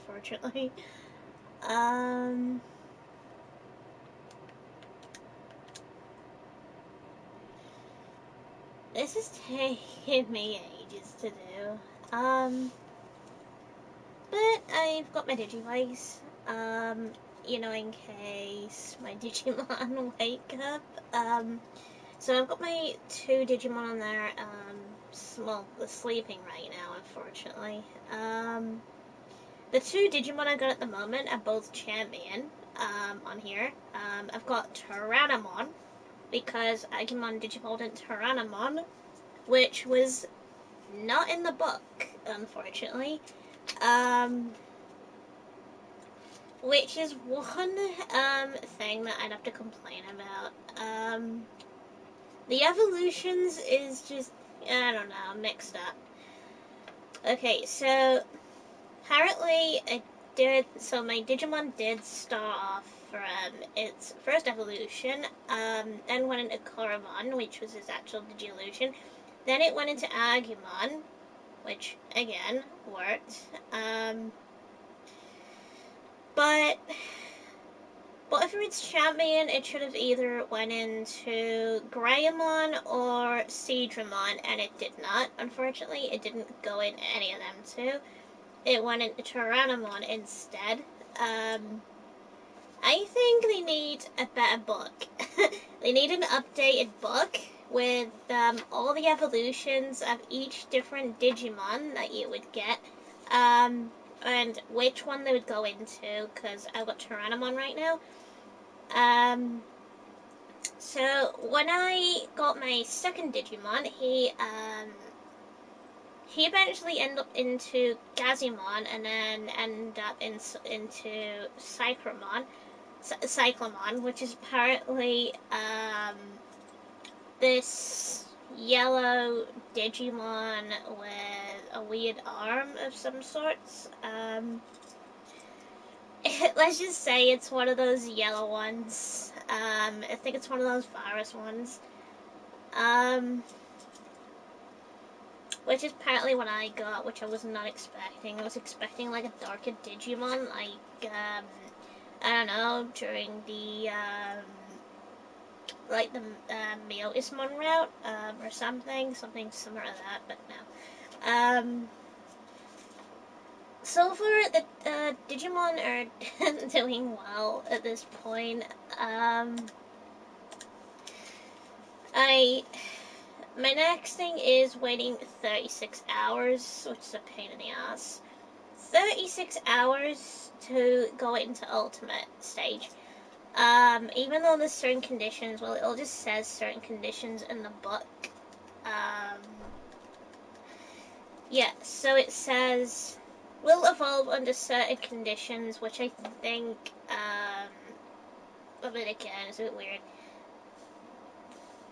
unfortunately. This is taking me ages to do. But I've got my Digivice, in case my Digimon wake up. So I've got my two Digimon on there, well, they're sleeping right now, unfortunately. The two Digimon I got at the moment are both champion, on here. I've got Tyrannomon, because Agumon digivolved into Tyrannomon, which was not in the book, unfortunately. Um, which is one thing that I'd have to complain about. The evolutions is just, I don't know, mixed up. Okay, so apparently so my Digimon did start off from its first evolution, then went into Koromon, which was its actual Digivolution, then it went into Agumon, which again worked, but whatever its champion, it should have either went into Greymon or Seadramon, and it did not. Unfortunately, it didn't go in any of them two. It went into Tyrannomon instead. I think they need a better book. They need an updated book with all the evolutions of each different Digimon that you would get, and which one they would go into, because I've got Tyrannomon right now. So when I got my second Digimon, he eventually ended up into Gazimon, and then ended up into Cyclomon, which is apparently this yellow Digimon with a weird arm of some sorts. Let's just say it's one of those yellow ones. I think it's one of those virus ones. Which is apparently what I got, which I was not expecting. I was expecting like a darker Digimon, like, I don't know, during the, like the Meotismon route, or something similar to that, but no. So far, the Digimon are doing well at this point. My next thing is waiting 36 hours, which is a pain in the ass. 36 hours to go into Ultimate stage. Even though there's certain conditions, well, it just says certain conditions in the book. Yeah, so it says, will evolve under certain conditions, which I think, a bit again, is a bit weird.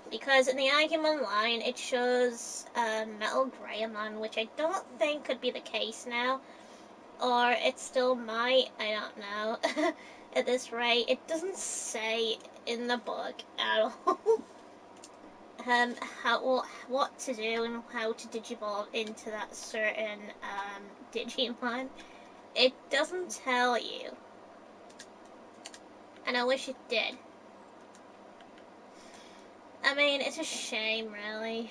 Because in the Agumon line, it shows Metal Greymon, which I don't think could be the case now. Or it still might, I don't know. At this rate, it doesn't say in the book at all what to do and how to digivolve into that certain Digimon. It doesn't tell you. And I wish it did. I mean, it's a shame, really.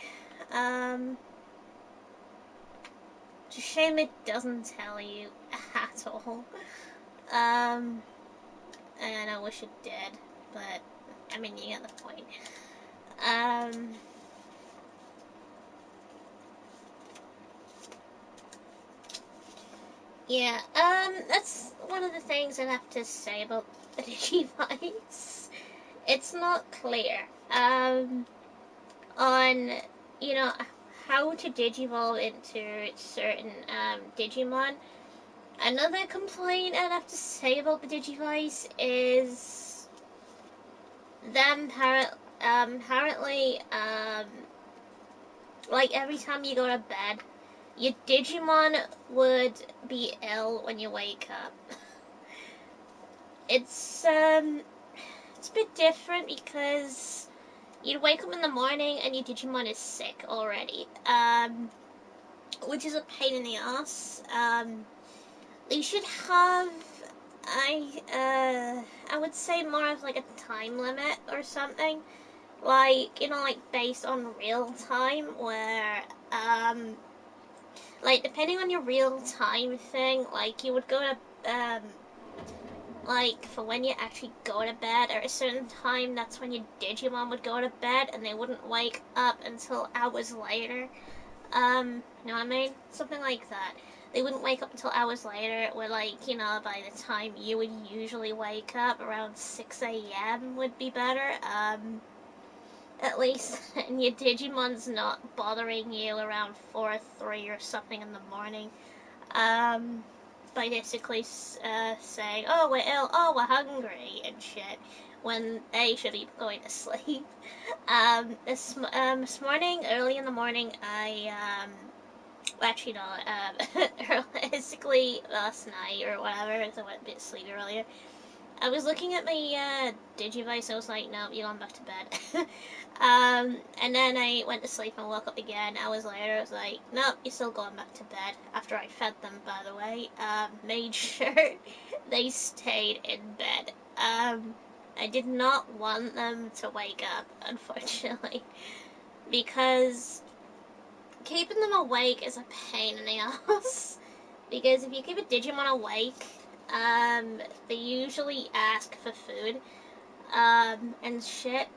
It's a shame it doesn't tell you at all. And I wish it did, but I mean, you get the point. Yeah, that's one of the things I have to say about the Digivice. It's not clear, on, you know, how to digivolve into certain, Digimon. Another complaint I'd have to say about the Digivice is them apparently, like every time you go to bed, your Digimon would be ill when you wake up. It's a bit different because you'd wake up in the morning and your Digimon is sick already, which is a pain in the ass. They should have, I would say more of like a time limit or something. Like, like based on real time, where, like, depending on your real time thing, like, you would go to, like, for when you actually go to bed at a certain time, that's when your Digimon would go to bed and they wouldn't wake up until hours later. You know what I mean? Something like that. They wouldn't wake up until hours later, where, like, by the time you would usually wake up, around 6 a.m. would be better. At least, and your Digimon's not bothering you around 4 or 3 or something in the morning. By basically saying, oh, we're ill, oh, we're hungry, and shit, when they should be going to sleep. This morning, early in the morning, actually, no, basically last night or whatever, because I went a bit sleepy earlier. I was looking at my Digivice. I was like, no, you're going back to bed. And then I went to sleep and woke up again hours later. I was like, nope, you're still going back to bed. After I fed them, by the way, made sure they stayed in bed. I did not want them to wake up, unfortunately, because keeping them awake is a pain in the ass. Because if you keep a Digimon awake, they usually ask for food, and shit.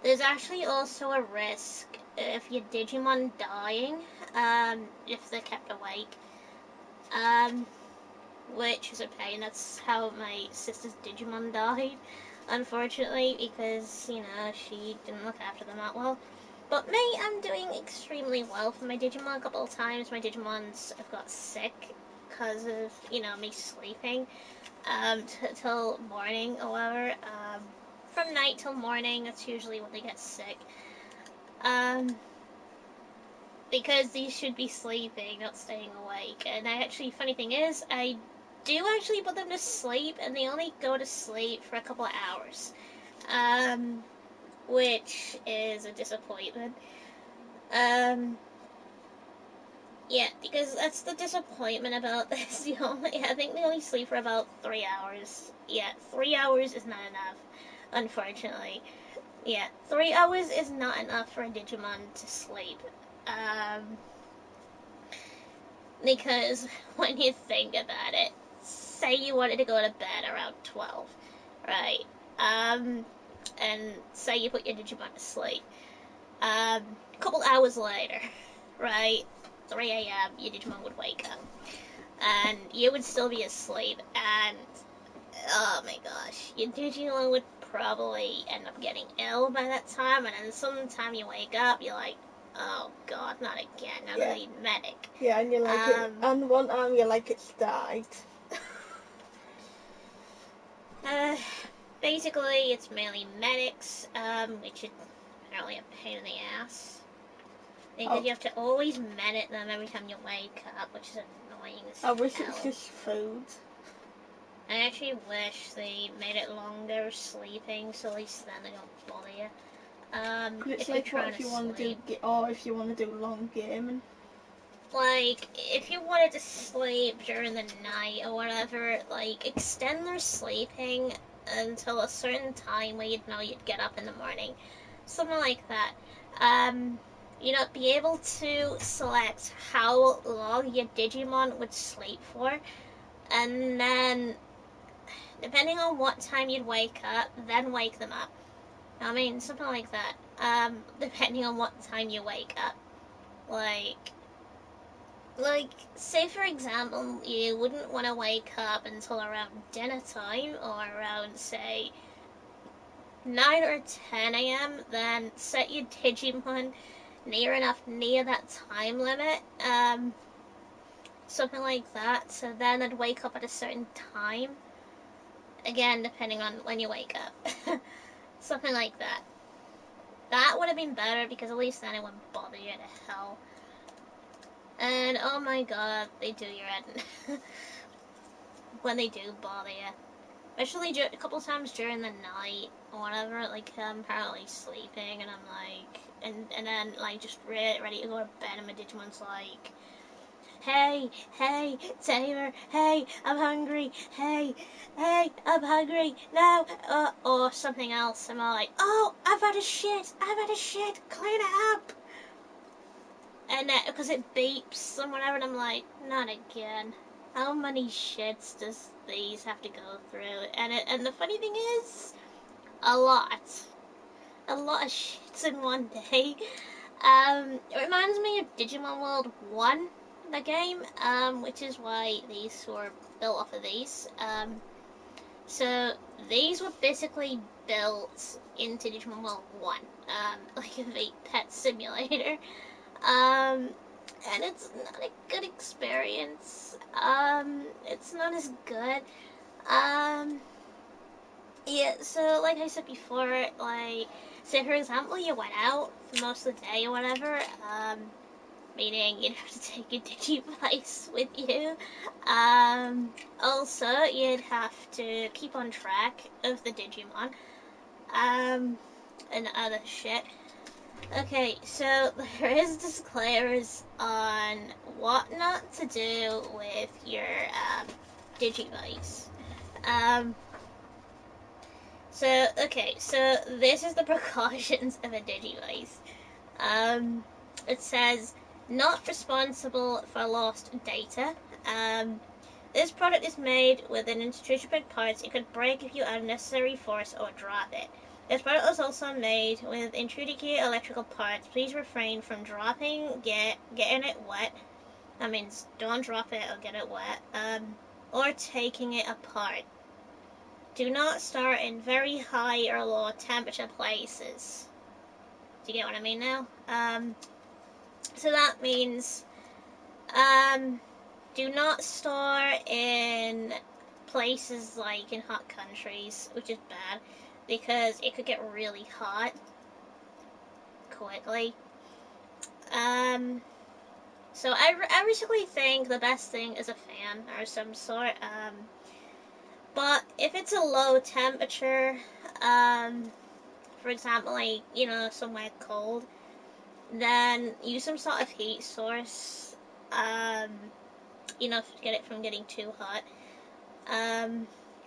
There's actually also a risk if your Digimon dying, if they're kept awake, um, which is a pain. That's how my sister's Digimon died, unfortunately, because, she didn't look after them that well. But me, I'm doing extremely well for my Digimon. A couple of times my Digimons have got sick because of, me sleeping till morning or whatever. From night till morning, that's usually when they get sick. Um, because these should be sleeping, not staying awake. And funny thing is, I do actually put them to sleep, and they only go to sleep for a couple of hours. Which is a disappointment. Yeah, because that's the disappointment about this. I think they only sleep for about 3 hours. Yeah, 3 hours is not enough, unfortunately. Yeah, 3 hours is not enough for a Digimon to sleep. Um, because when you think about it, say you wanted to go to bed around 12, right? And say you put your Digimon to sleep. A couple hours later, right? 3 a.m., your Digimon would wake up. And you would still be asleep, and oh my gosh, your Digimon would probably end up getting ill by that time, and then sometime you wake up, you're like, oh god, not again, now Yeah. I need medic. Yeah, and you're like, and one arm you're like it's died. Uh, Basically, it's mainly medics, which is apparently a pain in the ass. Because you have to always medic them every time you wake up, which is annoying as I wish hell. it's just food. I actually wish they made it longer sleeping, so at least then they don't bother you. It's If you're like trying if to you want to sleep. do, or if you want to do long gaming. Like, if you wanted to sleep during the night or whatever, like, extend their sleeping until a certain time where you'd know you'd get up in the morning. Something like that. Um, be able to select how long your Digimon would sleep for, and then depending on what time you'd wake up, then wake them up. I mean, something like that. Depending on what time you wake up. Like, say for example, you wouldn't want to wake up until around dinner time or around, say, 9 or 10 a.m., then set your Digimon near that time limit. Something like that. So then I'd wake up at a certain time. Again, depending on when you wake up. Something like that. That would have been better because at least then it wouldn't bother you to hell. And oh my god, they do your head when they do bother you. Especially a couple times during the night or whatever, like I'm apparently sleeping and I'm like, and then like just ready to go to bed and my Digimon's like, hey, hey, Taylor, hey, I'm hungry, hey, hey, I'm hungry, no, or something else. I'm all like, oh, I've had a shit, clean it up. And because it beeps and whatever, and I'm like, not again. How many shits does these have to go through? And the funny thing is, a lot. A lot of shits in one day. It reminds me of Digimon World 1, the game, which is why these were built off of these. So these were basically built into Digimon World 1, like a pet simulator. And it's not a good experience. It's not as good. Um, yeah, so like I said before, like, say for example, you went out for most of the day or whatever, meaning you'd have to take a Digivice with you. Also, you'd have to keep on track of the Digimon, and other shit. Okay, so there is disclaimers on what not to do with your Digivice. Um, so this is the precautions of a Digivice. Um, it says not responsible for lost data. Um, this product is made with an intricate parts. It could break if you add unnecessary force or drop it. This product was also made with intricate electrical parts. Please refrain from dropping, getting it wet. That means don't drop it or get it wet. Or taking it apart. Do not start in very high or low temperature places. Do you get what I mean now? So that means do not store in places like in hot countries, which is bad because it could get really hot quickly. So I basically think the best thing is a fan or some sort. But if it's a low temperature, for example, like somewhere cold, then use some sort of heat source. To get it from getting too hot. I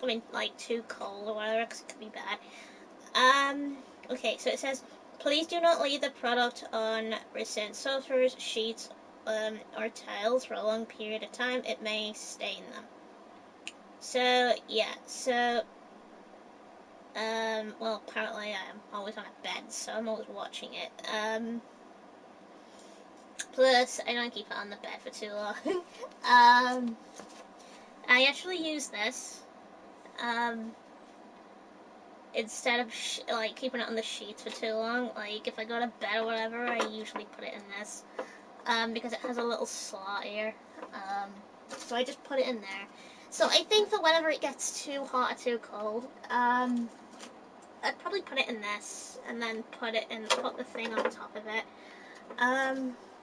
mean, like too cold or whatever, because it could be bad. Okay, so it says, please do not leave the product on recent sofas, sheets, or tiles for a long period of time. It may stain them. So, yeah, well, apparently I'm always on a bed, so I'm always watching it. Plus, I don't keep it on the bed for too long. I actually use this, instead of like keeping it on the sheets for too long. Like if I go to bed or whatever, I usually put it in this, because it has a little slot here. So I just put it in there. So I think that whenever it gets too hot or too cold, I'd probably put it in this and then put the thing on top of it,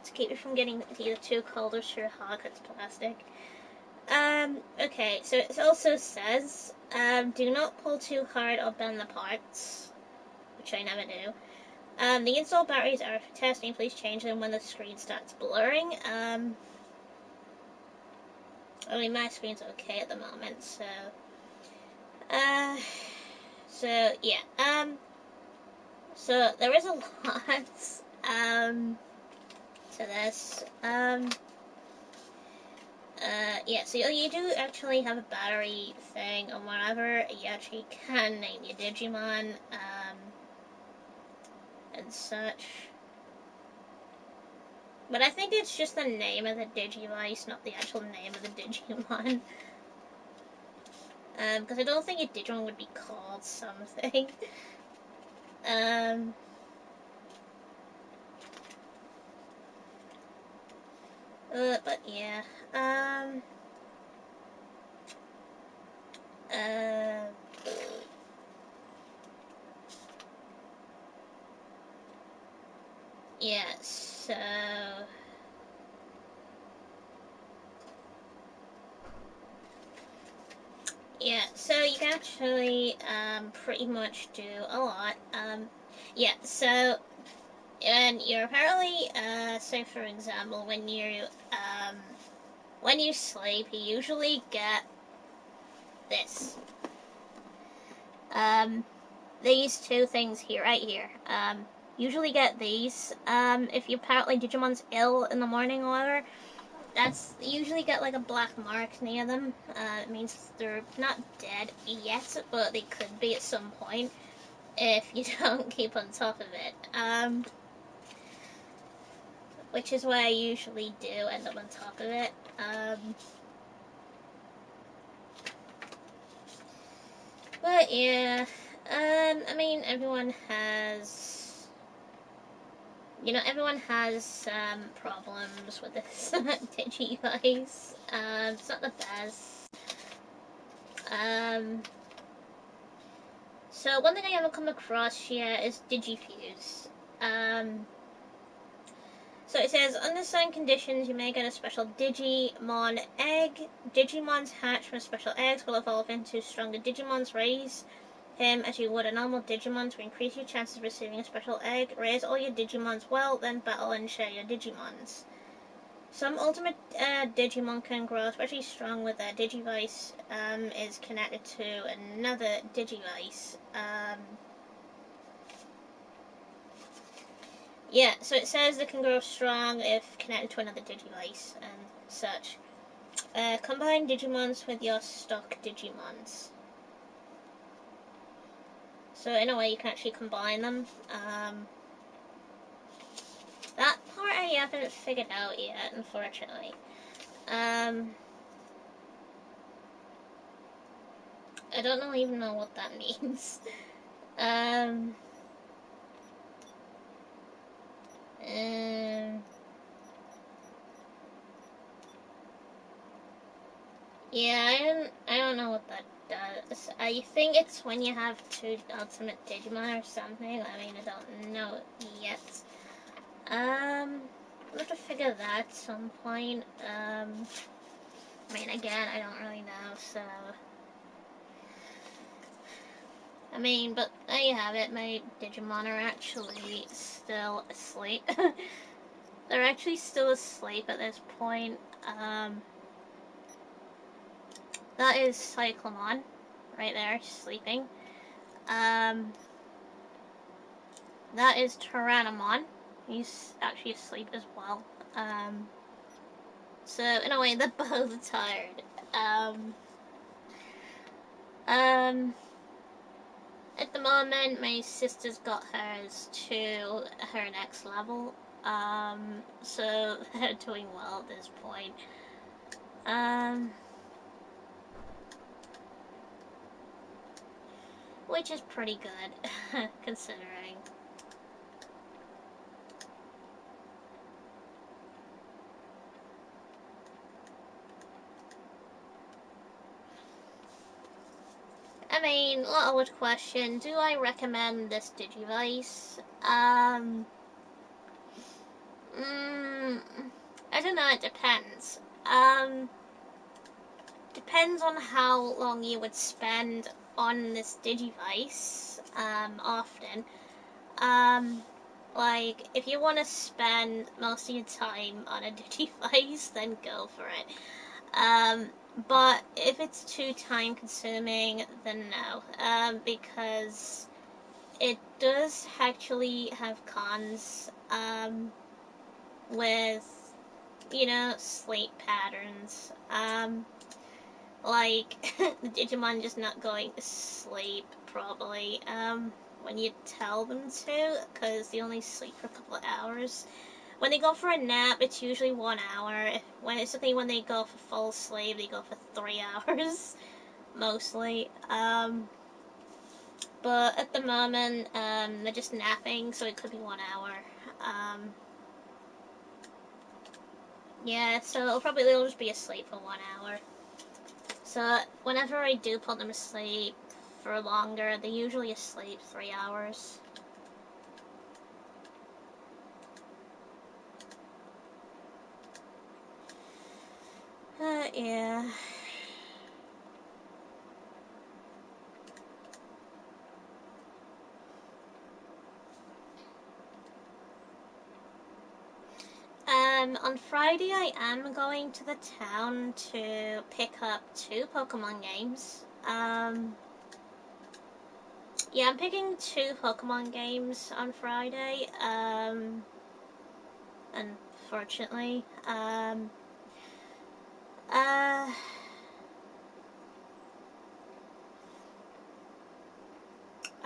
to keep it from getting either too cold or too hot because it's plastic. Okay, so it also says, do not pull too hard or bend the parts, which I never do. The install batteries are for testing. Please change them when the screen starts blurring. I mean, my screen's okay at the moment, so... yeah. So there is a lot, to this. Yeah, so you do actually have a battery thing, and whatever, you actually can name your Digimon, and such. But I think it's just the name of the Digivice, not the actual name of the Digimon. Because I don't think a Digimon would be called something. But yeah. Uh, yeah, so... Yeah, so you can actually, pretty much do a lot. Yeah, so, and you're apparently, say for example, when you, when you sleep, you usually get this. These two things here, right here. Usually get these. If you apparently Digimon's ill in the morning or whatever, that's you usually get like a black mark near them. It means they're not dead yet, but they could be at some point if you don't keep on top of it. Which is why I usually do end up on top of it. But yeah, I mean, everyone has, everyone has problems with this Digivice. It's not the best. So one thing I haven't come across yet is Digifuse. So it says, under certain conditions, you may get a special Digimon egg. Digimons hatched from special eggs will evolve into stronger Digimons. Raise him as you would a normal Digimon to increase your chances of receiving a special egg. Raise all your Digimons well, then battle and share your Digimons. Some ultimate Digimon can grow especially strong with their Digivice is connected to another Digivice. Yeah, so it says they can grow strong if connected to another Digivice and such. Combine Digimons with your stock Digimons. So in a way you can actually combine them. That part I haven't figured out yet, unfortunately. I don't even know what that means. um, yeah, I don't know what that does. I think it's when you have two Ultimate Digimon or something. I mean, I don't know yet. I'll have to figure that at some point. I mean, again, I don't really know, so. I mean, but there you have it. My Digimon are actually still asleep. They're actually still asleep at this point. That is Cyclomon, right there, sleeping. That is Tyrannomon. He's actually asleep as well. So in a way, they're both tired. At the moment, my sister's got hers to her next level. So they're doing well at this point. Which is pretty good, considering. I mean, what would question? Do I recommend this Digivice? I don't know. It depends. Depends on how long you would spend on this Digivice. Often. Like, if you want to spend most of your time on a Digivice, then go for it. But if it's too time consuming, then no. Because it does actually have cons, with, sleep patterns. Like, the Digimon just not going to sleep properly, when you tell them to, because they only sleep for a couple of hours. When they go for a nap, it's usually 1 hour. When they go for full sleep, they go for 3 hours, mostly. But at the moment, they're just napping, so it could be 1 hour. Yeah, so they'll just be asleep for 1 hour. So whenever I do put them asleep for longer, they're usually asleep 3 hours. Yeah. On Friday, I am going to the town to pick up 2 Pokemon games. Yeah, I'm picking 2 Pokemon games on Friday. Unfortunately, uh, I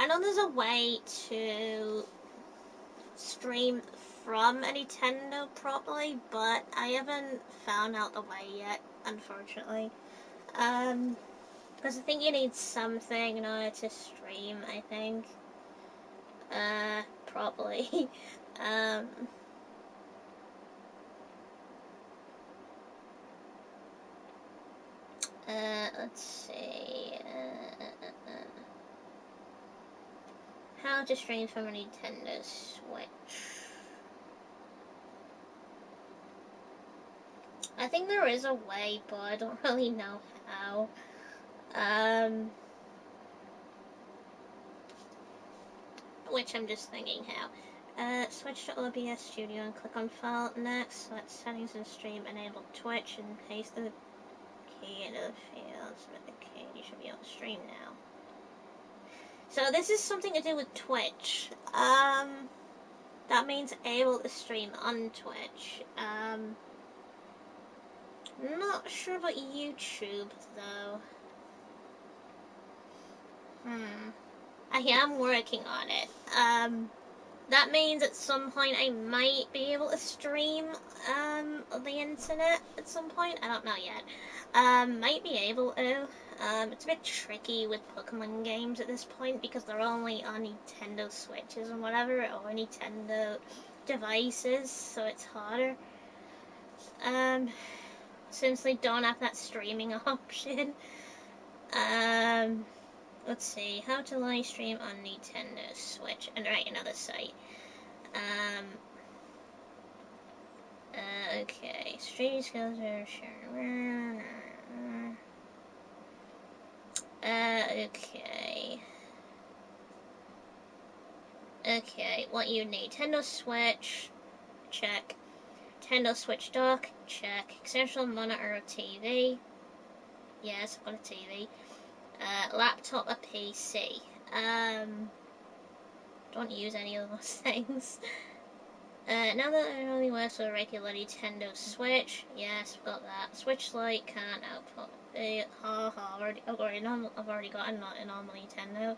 know there's a way to stream from a Nintendo properly, but I haven't found out the way yet, unfortunately. Because I think you need something in order to stream, I think. Properly. um, let's see. How to stream from a Nintendo Switch. I think there is a way, but I don't really know how. Which I'm just thinking how. Switch to OBS Studio and click on File. Next, select Settings and Stream, enable Twitch, and paste the key into the field. Submit the key. You should be able to stream now. So this is something to do with Twitch. That means able to stream on Twitch. Not sure about YouTube though. I am working on it. That means at some point I might be able to stream on the internet at some point. I don't know yet. Might be able to. It's a bit tricky with Pokemon games at this point because they're only on Nintendo Switches and whatever, or Nintendo devices, so it's harder. Since they don't have that streaming option. Let's see, how to live stream on Nintendo Switch, and right, another site. Okay, streaming skills are sure. Okay. Okay, what you need, Nintendo Switch, check. Nintendo Switch dock, check. External monitor or TV, yes, I've got a TV. Laptop or PC. Don't use any of those things. Now that it only works with a regular Nintendo Switch, yes, I've got that. Switch Lite can't output. I've already got a normal Nintendo.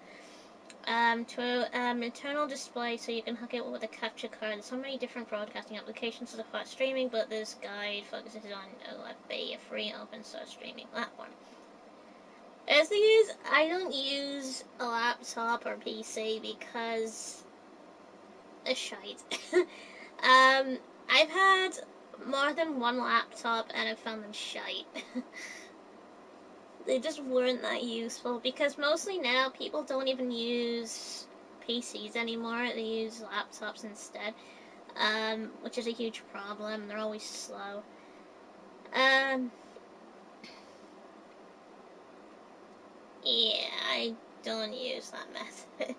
To internal display, so you can hook it with a capture card. There's so many different broadcasting applications to support streaming, but this guide focuses on OFB, a free open source streaming platform. As the thing is, I don't use a laptop or PC because it's shite. I've had more than one laptop and I've found them shite. They just weren't that useful because mostly now people don't even use PCs anymore. They use laptops instead, which is a huge problem. They're always slow. Yeah, I don't use that method.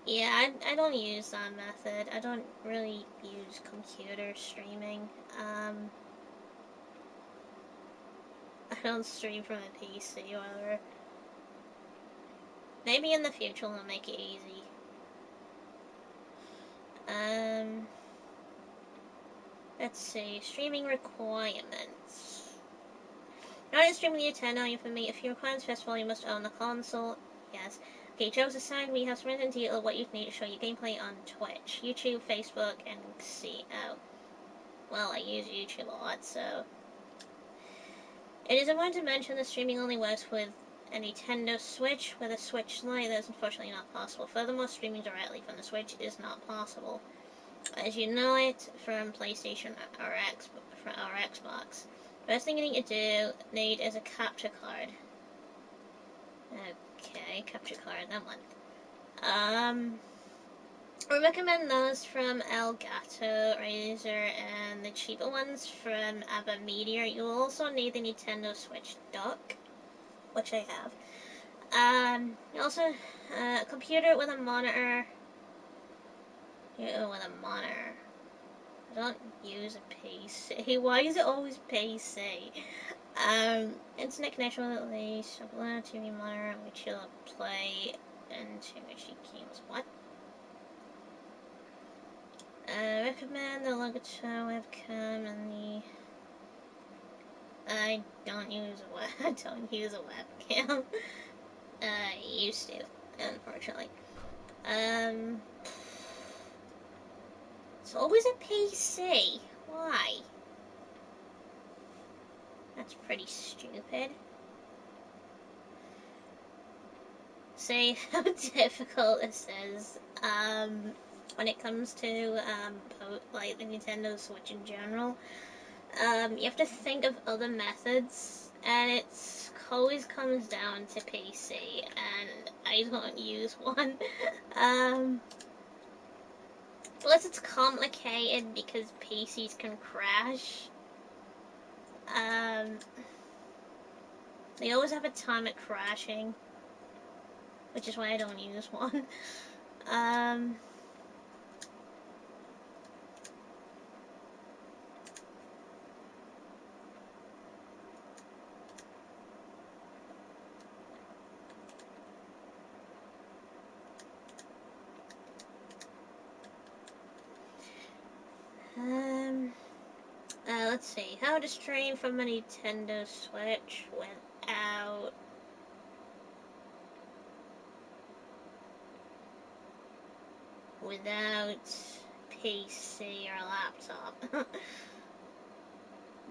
Yeah, I don't use that method. I don't really use computer streaming. I don't stream from a PC or maybe in the future we'll make it easy. Let's see, streaming requirements. In order to stream Nintendo, for me, if you require first of all, you must own the console. Yes. Okay, jokes aside, we have some in detail of what you need to show your gameplay on Twitch, YouTube, Facebook, and CO. Well, I use YouTube a lot, so. It is important to mention that streaming only works with a Nintendo Switch. With a Switch Lite, that is unfortunately not possible. Furthermore, streaming directly from the Switch is not possible, as you know it from PlayStation or Xbox. First thing you need to need is a capture card. Okay, capture card, that one. I recommend those from Elgato, Razer, and the cheaper ones from Ava Meteor. You'll also need the Nintendo Switch dock, which I have. Also, a computer with a monitor Yeah, with a monitor. I don't use a PC. Why is it always PC? Internet connection with at least a blue TV monitor which you'll play into which you games. What? Recommend the Logato webcam and the. I don't use a I don't use a webcam. I used to, unfortunately. It's always a PC. Why? That's pretty stupid. See how difficult this is. When it comes to like the Nintendo Switch in general, you have to think of other methods, and it's always comes down to PC, and I don't use one. um, Plus, it's complicated because PCs can crash. Um, they always have a time at crashing, which is why I don't use one. Um, um, let's see. How to stream from a Nintendo Switch without PC or laptop.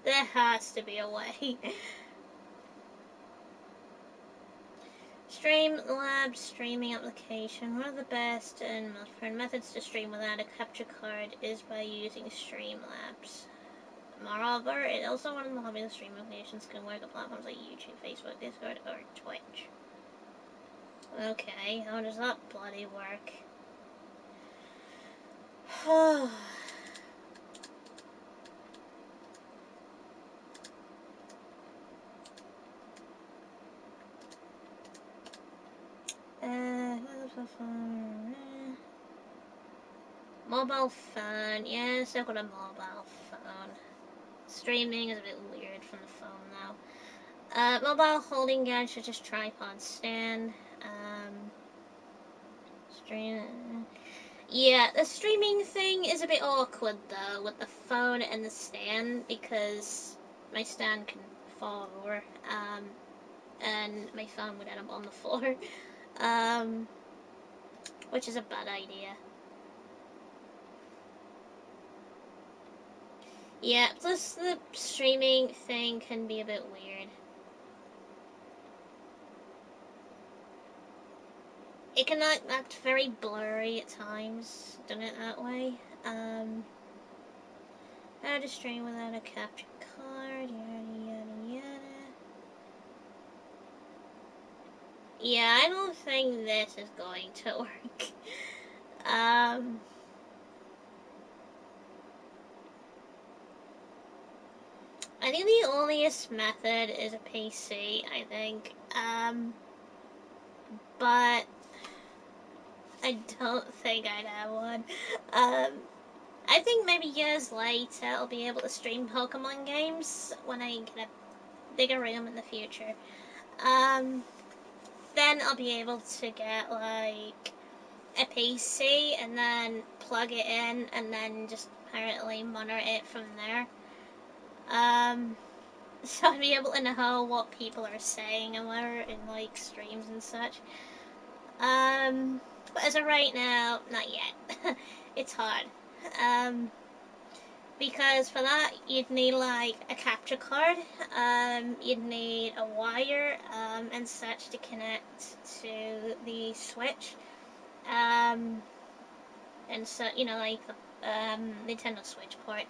There has to be a way. Streamlabs streaming application. One of the best and most preferred methods to stream without a capture card is by using Streamlabs. Moreover, it also one of the popular stream applications can work on platforms like YouTube, Facebook, Discord, or Twitch. Okay, how does that bloody work? Mobile phone. Yes, I've got a mobile phone. Streaming is a bit weird from the phone now. Mobile holding guide such as tripod stand. Stream. Yeah, the streaming thing is a bit awkward though with the phone and the stand because my stand can fall over, and my phone would end up on the floor, um, which is a bad idea. Yeah, plus the streaming thing can be a bit weird. It can act very blurry at times, done it that way. How to stream without a capture card, yada yada yada. Yeah, I don't think this is going to work. I think the onlyest method is a PC, I think. But I don't think I'd have one. I think maybe years later I'll be able to stream Pokemon games when I get a bigger room in the future. Then I'll be able to get like a PC and then plug it in and then just apparently monitor it from there. So I'd be able to know what people are saying and whatever in like streams and such. But as of right now, not yet. It's hard. Because for that you'd need like a capture card. You'd need a wire and such to connect to the Switch. And so like the Nintendo Switch port.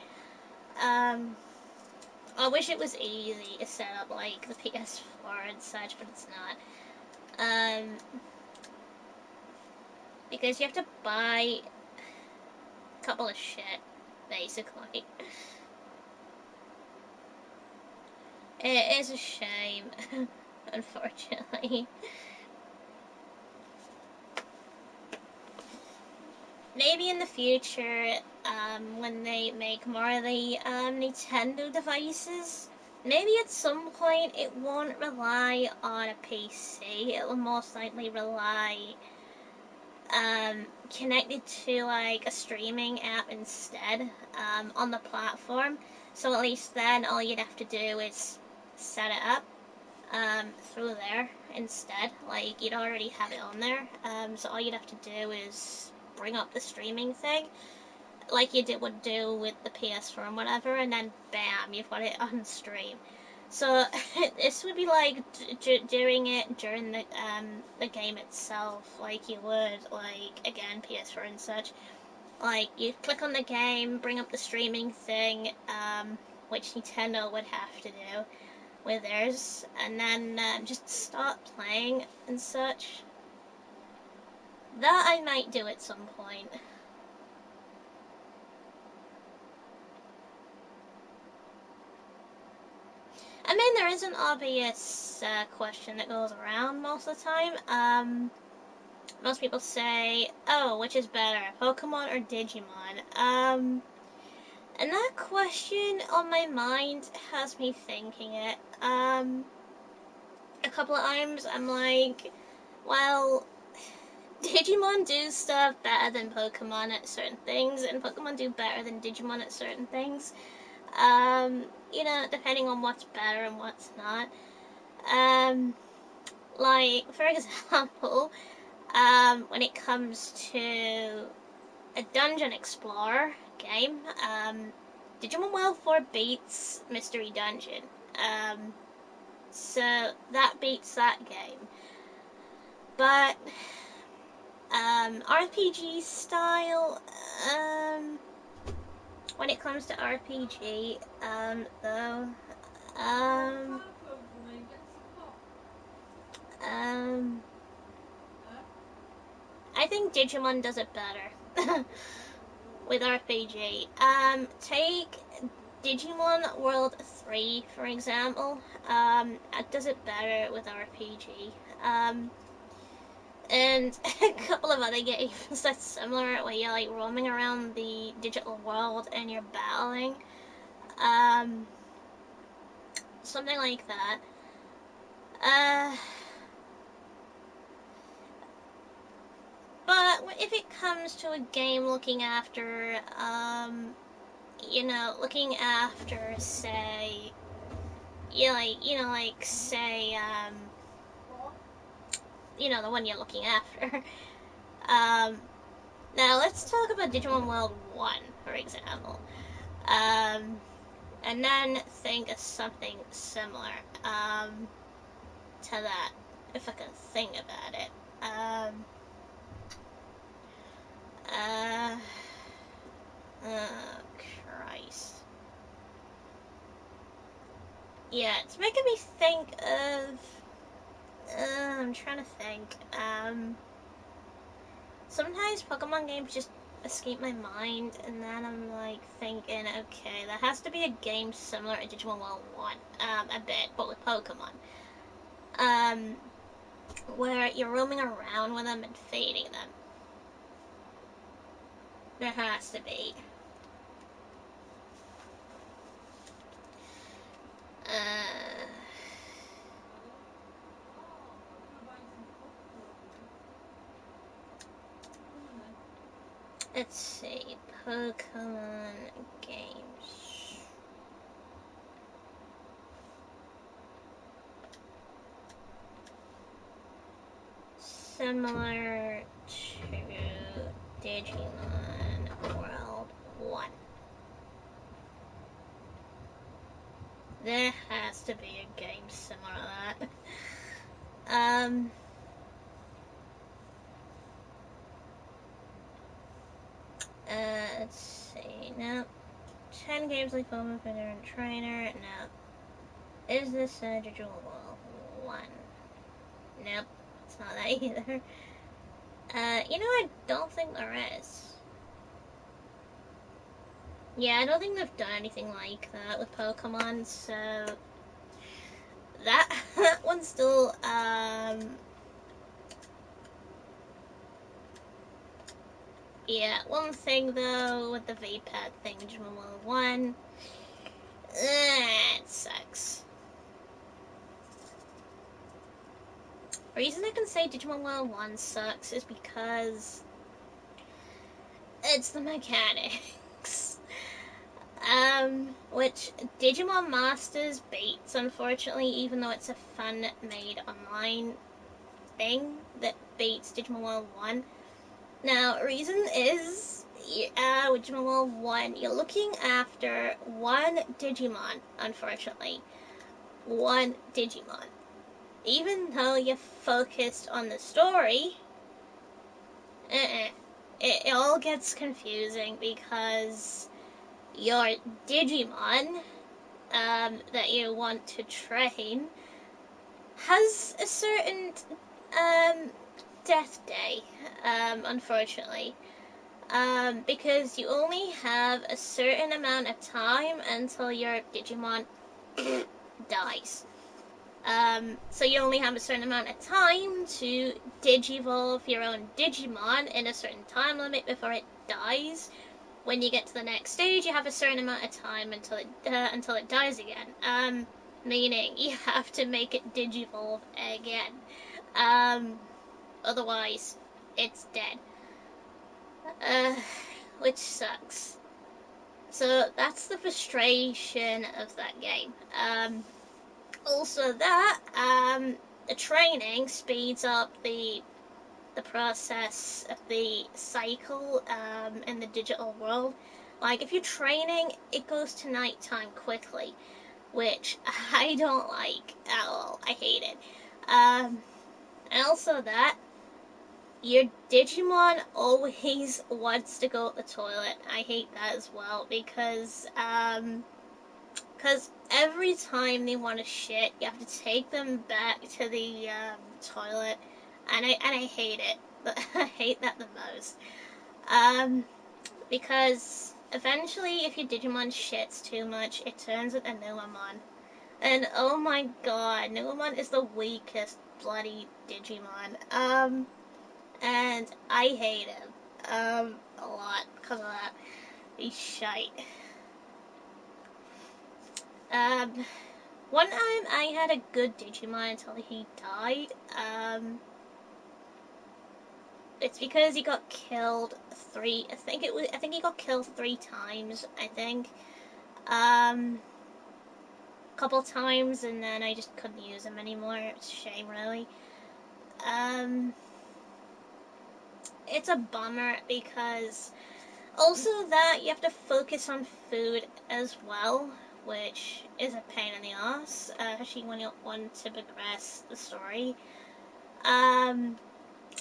I wish it was easy to set up like the PS4 and such, but it's not. Because you have to buy a couple of shit, basically. It is a shame, unfortunately. maybe in the future, when they make more of the Nintendo devices, maybe at some point it won't rely on a PC. It will most likely rely connected to like a streaming app instead on the platform. So at least then all you'd have to do is set it up through there instead. Like you'd already have it on there. So all you'd have to do is bring up the streaming thing, like would do with the PS4 and whatever, and then bam, you've got it on stream. So this would be like doing it during the game itself, like you would like again PS4 and such. Like you click on the game, bring up the streaming thing, which Nintendo would have to do with theirs, and then just start playing and such. That I might do at some point. I mean, there is an obvious question that goes around most of the time. Most people say, "Oh, which is better, Pokemon or Digimon?" And that question on my mind has me thinking it. A couple of times I'm like, well, Digimon do stuff better than Pokemon at certain things, and Pokemon do better than Digimon at certain things. Depending on what's better and what's not. Like, for example, when it comes to a dungeon explorer game, Digimon World 4 beats Mystery Dungeon. So that beats that game. But RPG style, when it comes to RPG, though, um, I think Digimon does it better with RPG. Take Digimon World 3, for example. It does it better with RPG. And a couple of other games that's similar, where you're like roaming around the digital world and you're battling. Something like that. But if it comes to a game looking after, say, the one you're looking after. Now let's talk about Digimon World 1, for example. And then think of something similar, to that, if I can think about it. Oh, Christ. Yeah, it's making me think of. I'm trying to think. Sometimes Pokemon games just escape my mind, and then I'm like thinking, okay, there has to be a game similar to Digimon World 1, a bit, but with Pokemon. Where you're roaming around with them and feeding them. There has to be. Uh, let's see. Pokemon games. Similar to Digimon World 1. There has to be a game similar to that. Let's see. Nope. 10 games like Pokemon for different trainer. Nope. Is this Digimon World 1? Nope. It's not that either. I don't think there is. Yeah, I don't think they've done anything like that with Pokemon, so that one's still Yeah, one thing though with the V-Pad thing, Digimon World 1, it sucks. The reason I can say Digimon World 1 sucks is because it's the mechanics. Which Digimon Masters beats, unfortunately, even though it's a fun made online thing that beats Digimon World 1. Now, reason is, with Digimon World 1, you're looking after one Digimon, unfortunately. One Digimon. Even though you're focused on the story, it all gets confusing because your Digimon that you want to train has a certain um, death day, unfortunately. Because you only have a certain amount of time until your Digimon dies. So you only have a certain amount of time to digivolve your own Digimon in a certain time limit before it dies. When you get to the next stage, you have a certain amount of time until it dies again. Meaning you have to make it digivolve again. Otherwise, it's dead. Uh, which sucks. So that's the frustration of that game. Also, the training speeds up the process of the cycle in the digital world. Like, if you're training, it goes to nighttime quickly, which I don't like at all. I hate it. And also that your Digimon always wants to go to the toilet. I hate that as well because every time they want to shit, you have to take them back to the toilet, and I hate it. I hate that the most. Because eventually, if your Digimon shits too much, it turns into Numamon. And oh my god, Numamon is the weakest bloody Digimon. And I hate him. A lot because of that. He's shite. Um, One time I had a good Digimon until he died. It's because he got killed I think he got killed 3 times. I think. Couple times, and then I just couldn't use him anymore. It's a shame, really. Um, it's a bummer because also that you have to focus on food as well, which is a pain in the ass, especially when you want to progress the story.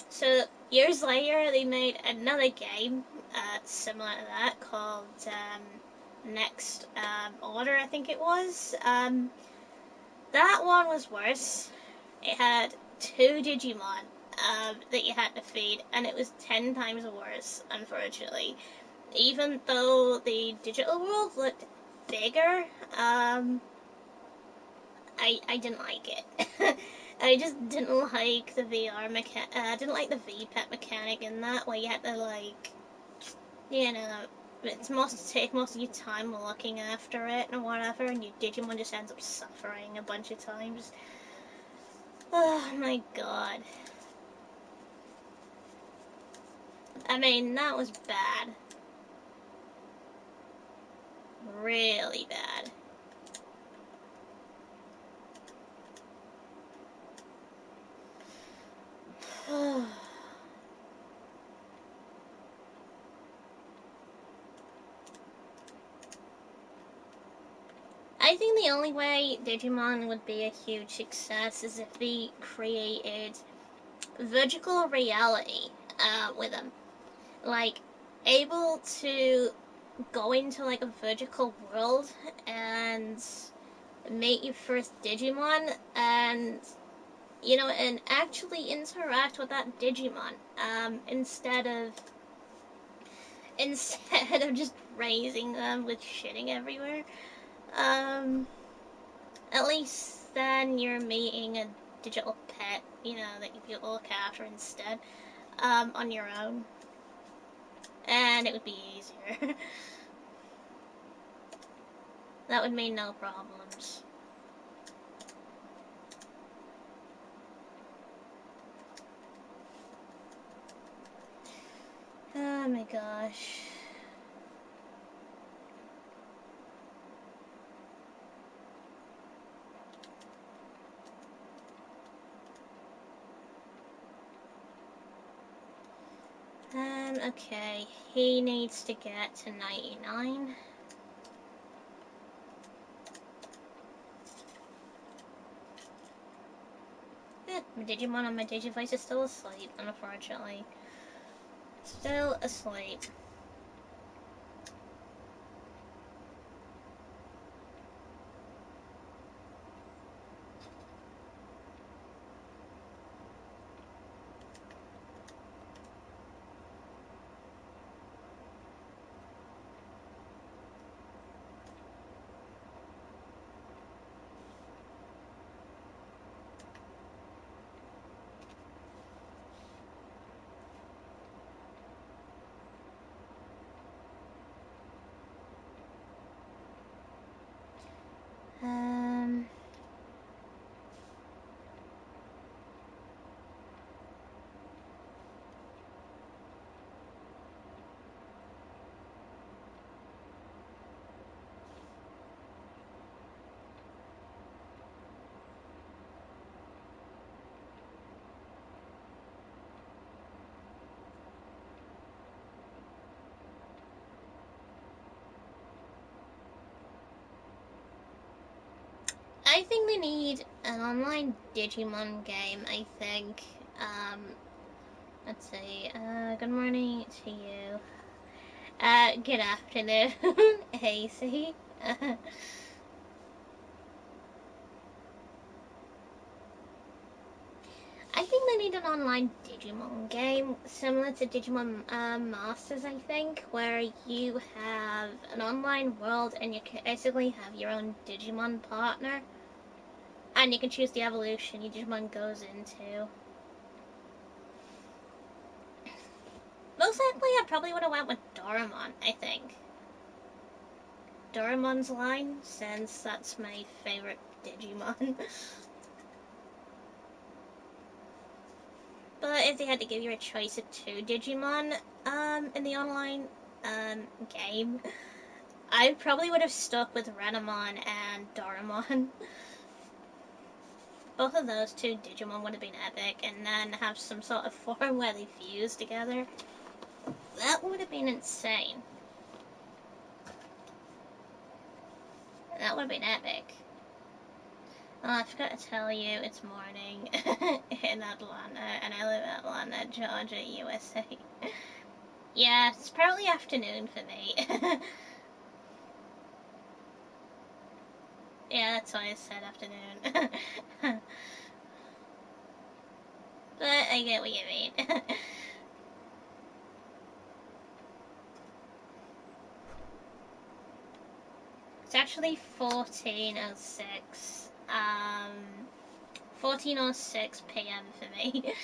So years later, they made another game similar to that called Next Order, I think it was. That one was worse. It had 2 Digimon that you had to feed, and it was 10 times worse, unfortunately. Even though the digital world looked bigger, I didn't like it. I just didn't like the VR mechanic. I didn't like the VPET mechanic in that, where you had to like, you know, it's most take most of your time looking after it and whatever, and your Digimon just ends up suffering a bunch of times. Oh my god. I mean, that was bad. Really bad. I think the only way Digimon would be a huge success is if they created virtual reality with them. Like, able to go into like a virtual world and meet your first Digimon and and actually interact with that Digimon instead of just raising them with shitting everywhere. Um, at least then you're meeting a digital pet, that you can look after instead on your own. And it would be easier. That would mean no problems. Oh my gosh. Okay, he needs to get to 99. My Digimon on my Digivice is still asleep, unfortunately. Still asleep. Um... I think they need an online Digimon game, I think. Let's see. Good morning to you. Good afternoon, Hazy. I think they need an online Digimon game similar to Digimon Masters, I think, where you have an online world and you basically have your own Digimon partner. And you can choose the evolution your Digimon goes into. Most likely, I probably would have went with Doraemon, I think. Doraemon's line, since that's my favorite Digimon. But if they had to give you a choice of two Digimon in the online game, I probably would have stuck with Renamon and Doraemon. Both of those two Digimon would have been epic, and then have some sort of form where they fuse together. That would have been insane. That would have been epic. Oh, I forgot to tell you, it's morning in Atlanta, and I live in Atlanta, Georgia, USA. Yeah, it's probably afternoon for me. Yeah, that's why I said afternoon. But I get what you mean. It's actually 14:06. 14:06 p.m. for me.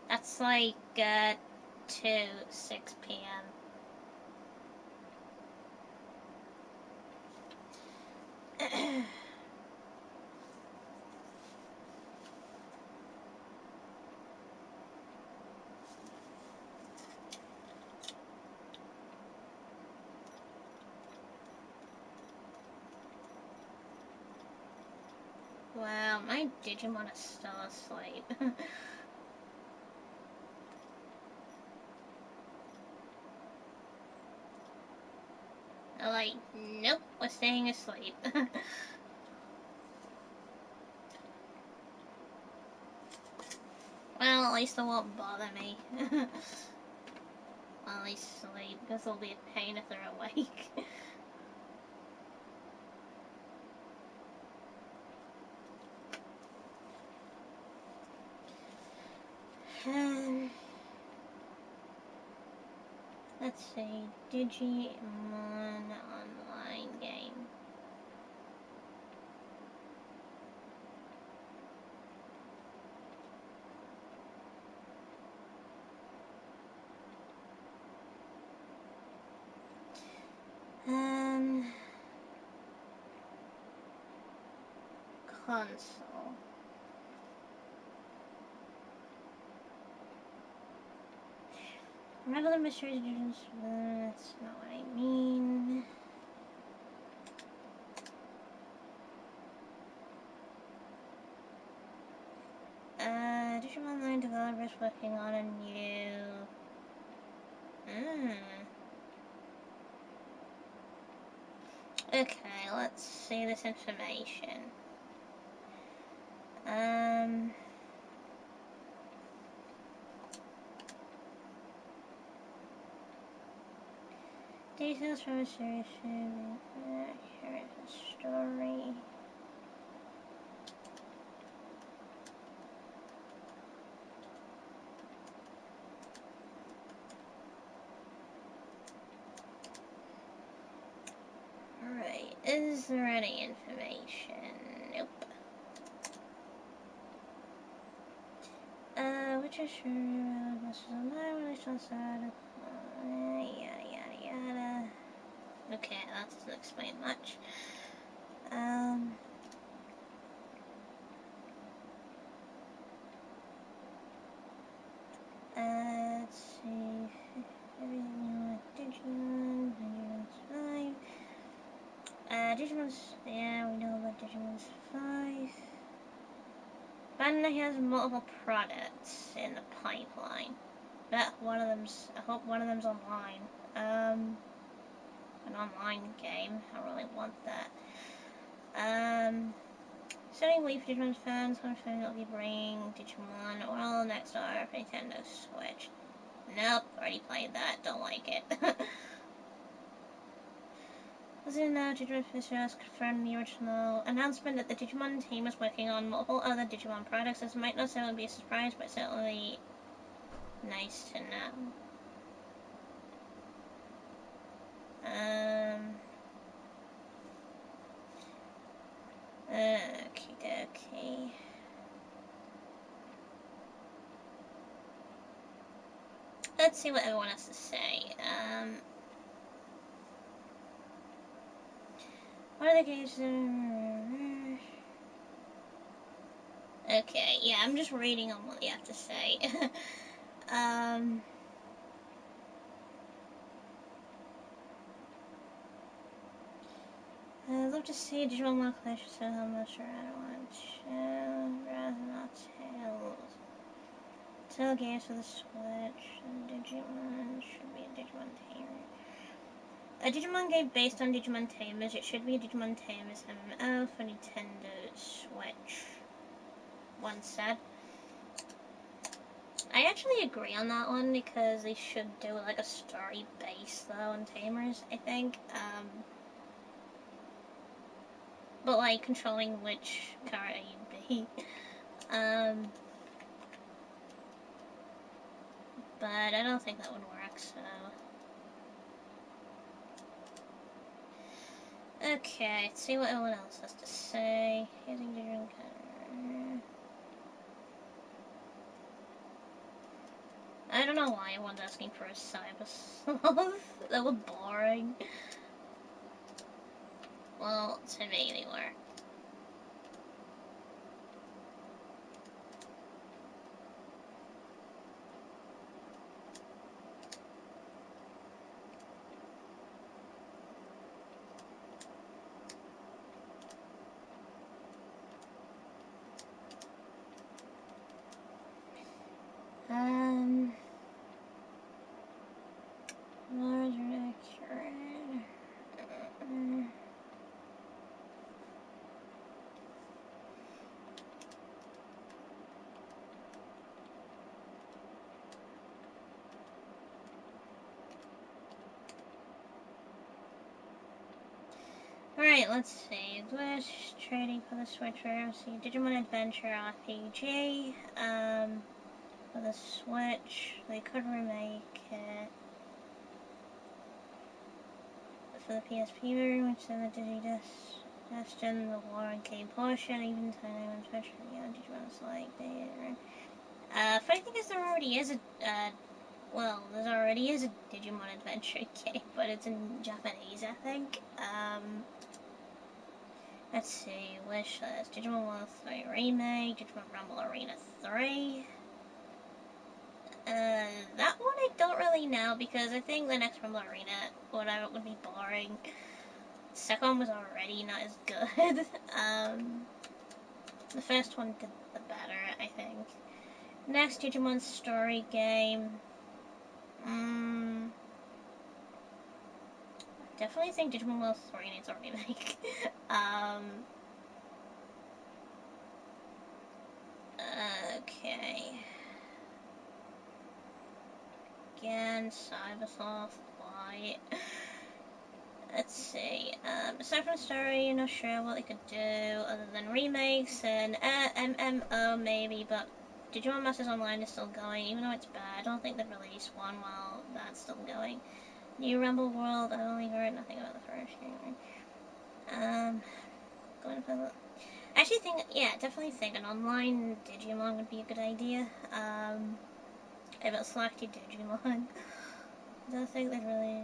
That's like 6 p.m. Wow, my Digimon is still asleep. I'm like, nope, we're staying asleep. Well, at least it won't bother me while I sleep, because it'll be a pain if they're awake. Let's see, Digimon online game. console. Regular mystery editions, that's not what I mean. Digimon Online developers working on a new... Okay, let's see this information. Details from a series. Here is a story. Alright, is there any information? Nope. Which is sure this is a live release on Saturday. Yada yada yada. Okay, that doesn't explain much. Let's see. Everything like Digimon, Digimon's 5. Digimon's, yeah, we know about Digimon's 5. Bandai has multiple products in the pipeline. Bet one of them's, I hope one of them's online. An online game, I really want that. Setting Wii for Digimon fans, confirming it'll be bringing Digimon Oral next hour for Nintendo Switch. Nope, already played that, don't like it. Listen now, Digimon Fisher has confirmed the original announcement that the Digimon team is working on multiple other Digimon products. This might not necessarily be a surprise, but certainly nice to know. Okie dokie. Let's see what everyone has to say. What are the games? Okay, yeah, I'm just reading on what you have to say. I'd love to see Digimon more Clash, so how much I don't want to, rather not Tales. Tell games for the Switch, Digimon should be a Digimon Tamer. A Digimon game based on Digimon Tamers, it should be a Digimon Tamers MMO for Nintendo Switch. One said. I actually agree on that one because they should do like a story base though on Tamers, I think. But like controlling which character you'd be. But I don't think that would work, so. Okay, let's see what everyone else has to say. Using Digimon I don't know why everyone's asking for a cyber sloth. That was boring. Well, to me they were. Large and accurate. Alright, let's see. Glitch trading for the Switch for OC Digimon Adventure RPG. For the Switch, they could remake it for the PSP version, which then the Digestion, the War and Game portion, even Time Adventure, Digimon's like funny thing is there already is a well, there already is a Digimon Adventure game, but it's in Japanese, I think. Let's see, wish list. Digimon World 3 Remake, Digimon Rumble Arena 3. That one I don't really know because I think the next Rumble Arena, whatever, would be boring. The second one was already not as good. The first one did the better, I think. Next Digimon story game. Definitely think Digimon World 3 needs a remake. Okay. Again, Cybersoft, why? Let's see. Aside from story, I'm not sure what they could do other than remakes and MMO maybe, but Digimon Masters Online is still going, even though it's bad. I don't think they've released one while that's still going. New Rumble World, I only heard nothing about the first game. Going for the... I actually think, yeah, definitely think an online Digimon would be a good idea. About selected Digimon. I don't think they'd really...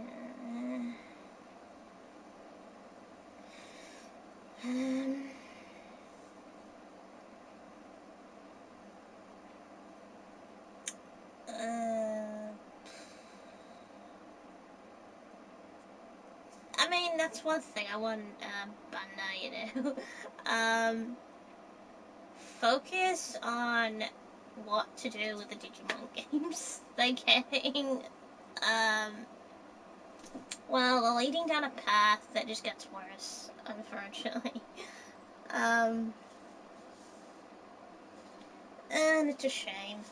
I mean, that's one thing I want Bandai to do. Focus on what to do with the Digimon games. They're getting, well, they're leading down a path that just gets worse, unfortunately. And it's a shame.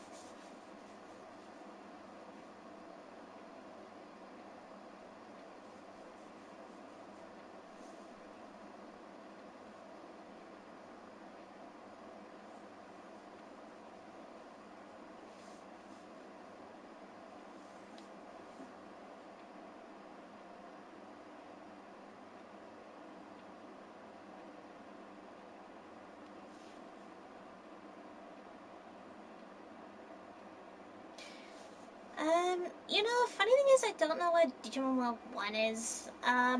You know, funny thing is, I don't know what Digimon World 1 is. I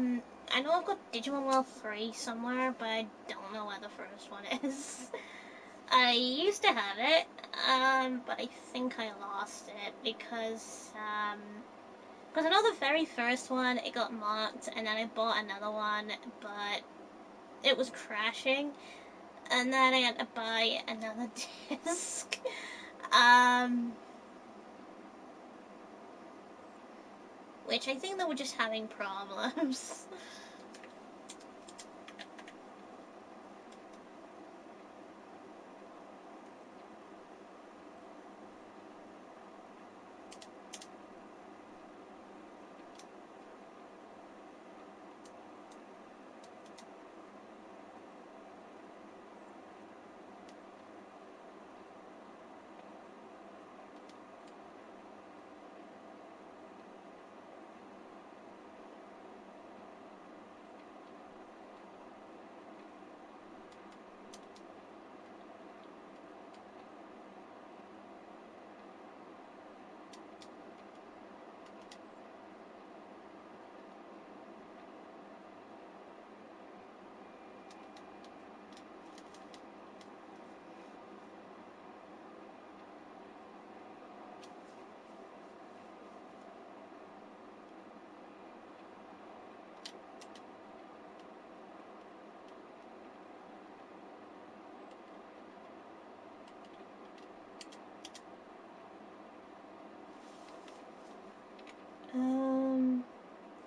know I've got Digimon World 3 somewhere, but I don't know where the first one is. I used to have it, but I think I lost it because I know the very first one, it got marked, and then I bought another one, but it was crashing, and then I had to buy another disc. Which I think they were just having problems.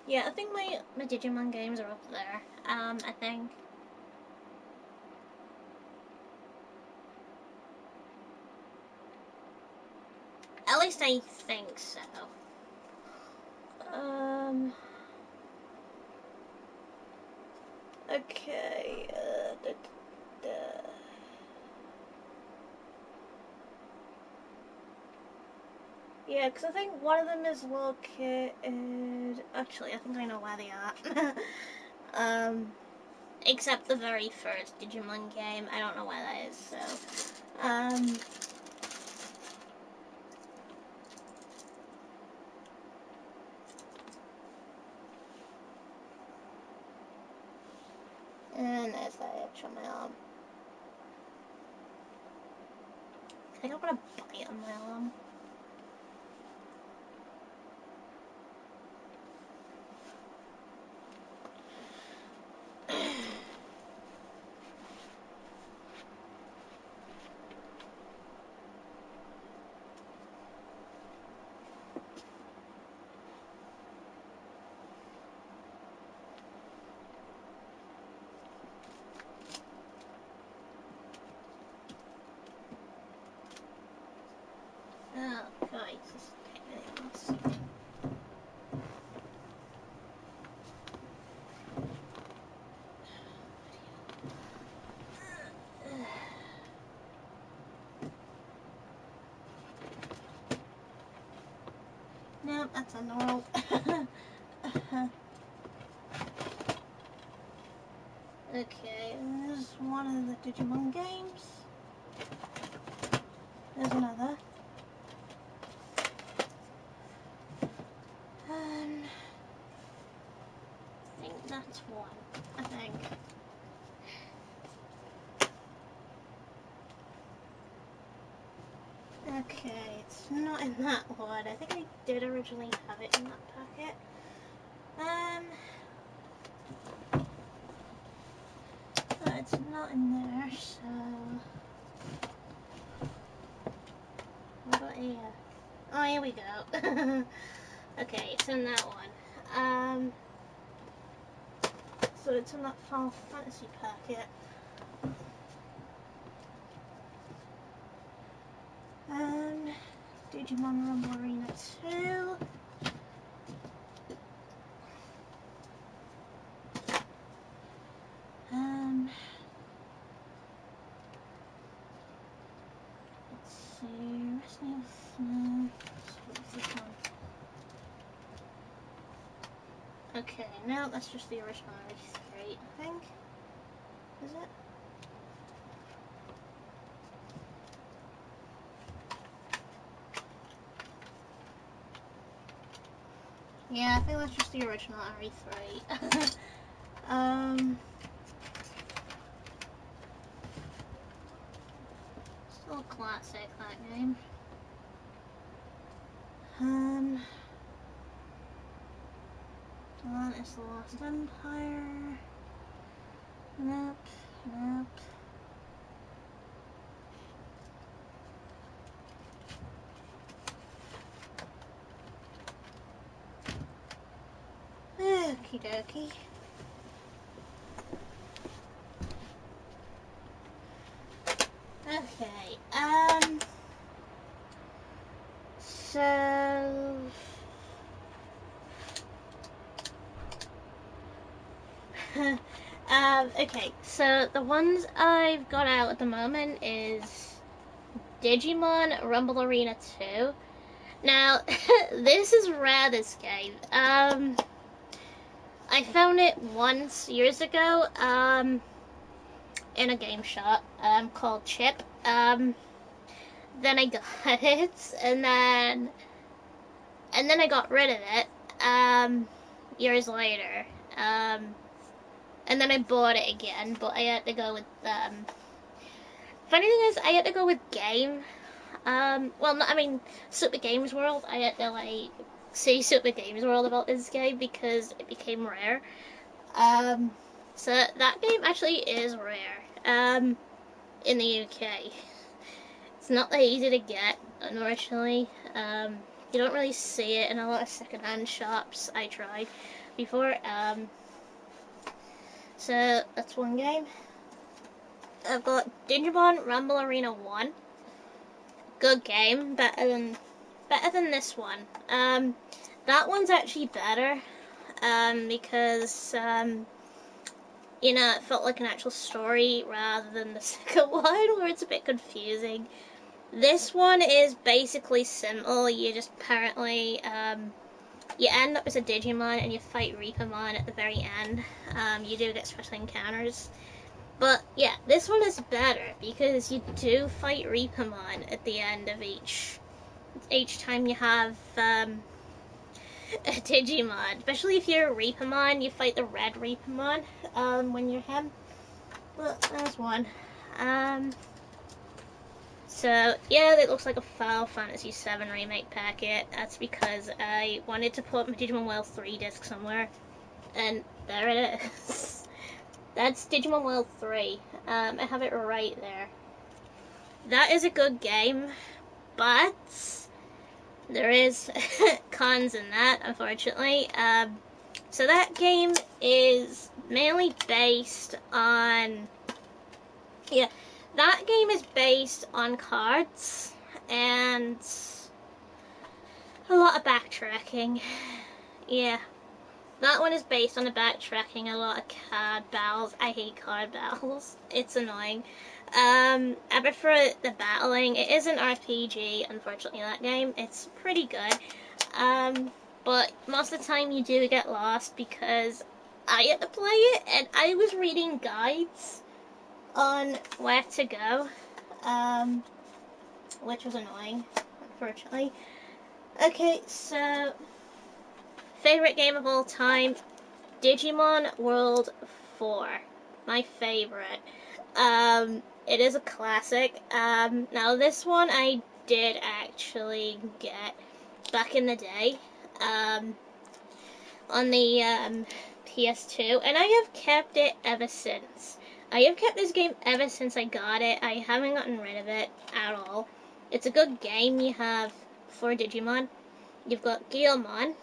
Yeah, I think my Digimon games are up there. I think. At least I think so. Okay. Yeah, because I think one of them is located... Actually, I think I know where they are. Except the very first Digimon game. I don't know where that is, so... And there's that itch on my arm. I think I've got a bite on my arm. Oh, guys, this is taking really fast. Nope, that's on the roll. Okay, there's one of the Digimon games. There's another. I think that's one. I think. Okay, it's not in that one. I think I did originally have it in that packet. But it's not in there, so what about here? Oh, here we go. Okay, it's in that one. So it's in that Final Fantasy packet. Digimon Rumble Arena 2. Let's see, wrestling. What's this one? Okay, now that's just the original RE3, I think. Is it? Yeah, I think that's just the original RE3. Still a classic, that game. Atlantis the Lost Empire. Nope, nope. Okie dokie. Okay, so okay, so the ones I've got out at the moment is Digimon Rumble Arena 2. Now, this is rare, this game. I found it once, years ago, in a game shop, called Chip. Then I got it, and then I got rid of it, years later. And then I bought it again, but I had to go with, funny thing is, I had to go with Game. Well, no, I mean, Super Games World. I had to, like, see Super Games World about this game because it became rare. So that game actually is rare, in the UK. It's not that easy to get, unfortunately. You don't really see it in a lot of secondhand shops. I tried before. So that's one game. I've got Digimon Rumble Arena 1. Good game, better than this one. That one's actually better, because you know, it felt like an actual story rather than the second one where it's a bit confusing. This one is basically simple. You just apparently you end up as a Digimon and you fight Reapermon at the very end. You do get special encounters. But yeah, this one is better because you do fight Reapermon at the end of each time you have a Digimon. Especially if you're a Reapermon, you fight the red Reapermon when you're him. But there's one. So yeah, it looks like a Final Fantasy VII remake packet. That's because I wanted to put my Digimon World 3 disc somewhere, and there it is. That's Digimon World 3. I have it right there. That is a good game, but there is cons in that, unfortunately. So that game is mainly based on, yeah, that game is based on cards and a lot of backtracking. Yeah, that one is based on the backtracking, a lot of card battles. I hate card battles. It's annoying. I prefer the battling. It is an RPG, unfortunately, that game. It's pretty good. But most of the time you do get lost because I had to play it and I was reading guides on where to go, which was annoying, unfortunately. Okay, so favorite game of all time, Digimon World 4. My favorite. It is a classic. Now this one I did actually get back in the day, on the PS2, and I have kept it ever since. I have kept this game ever since I got it. I haven't gotten rid of it at all. It's a good game. You have 4 Digimon. You've got Guilmon,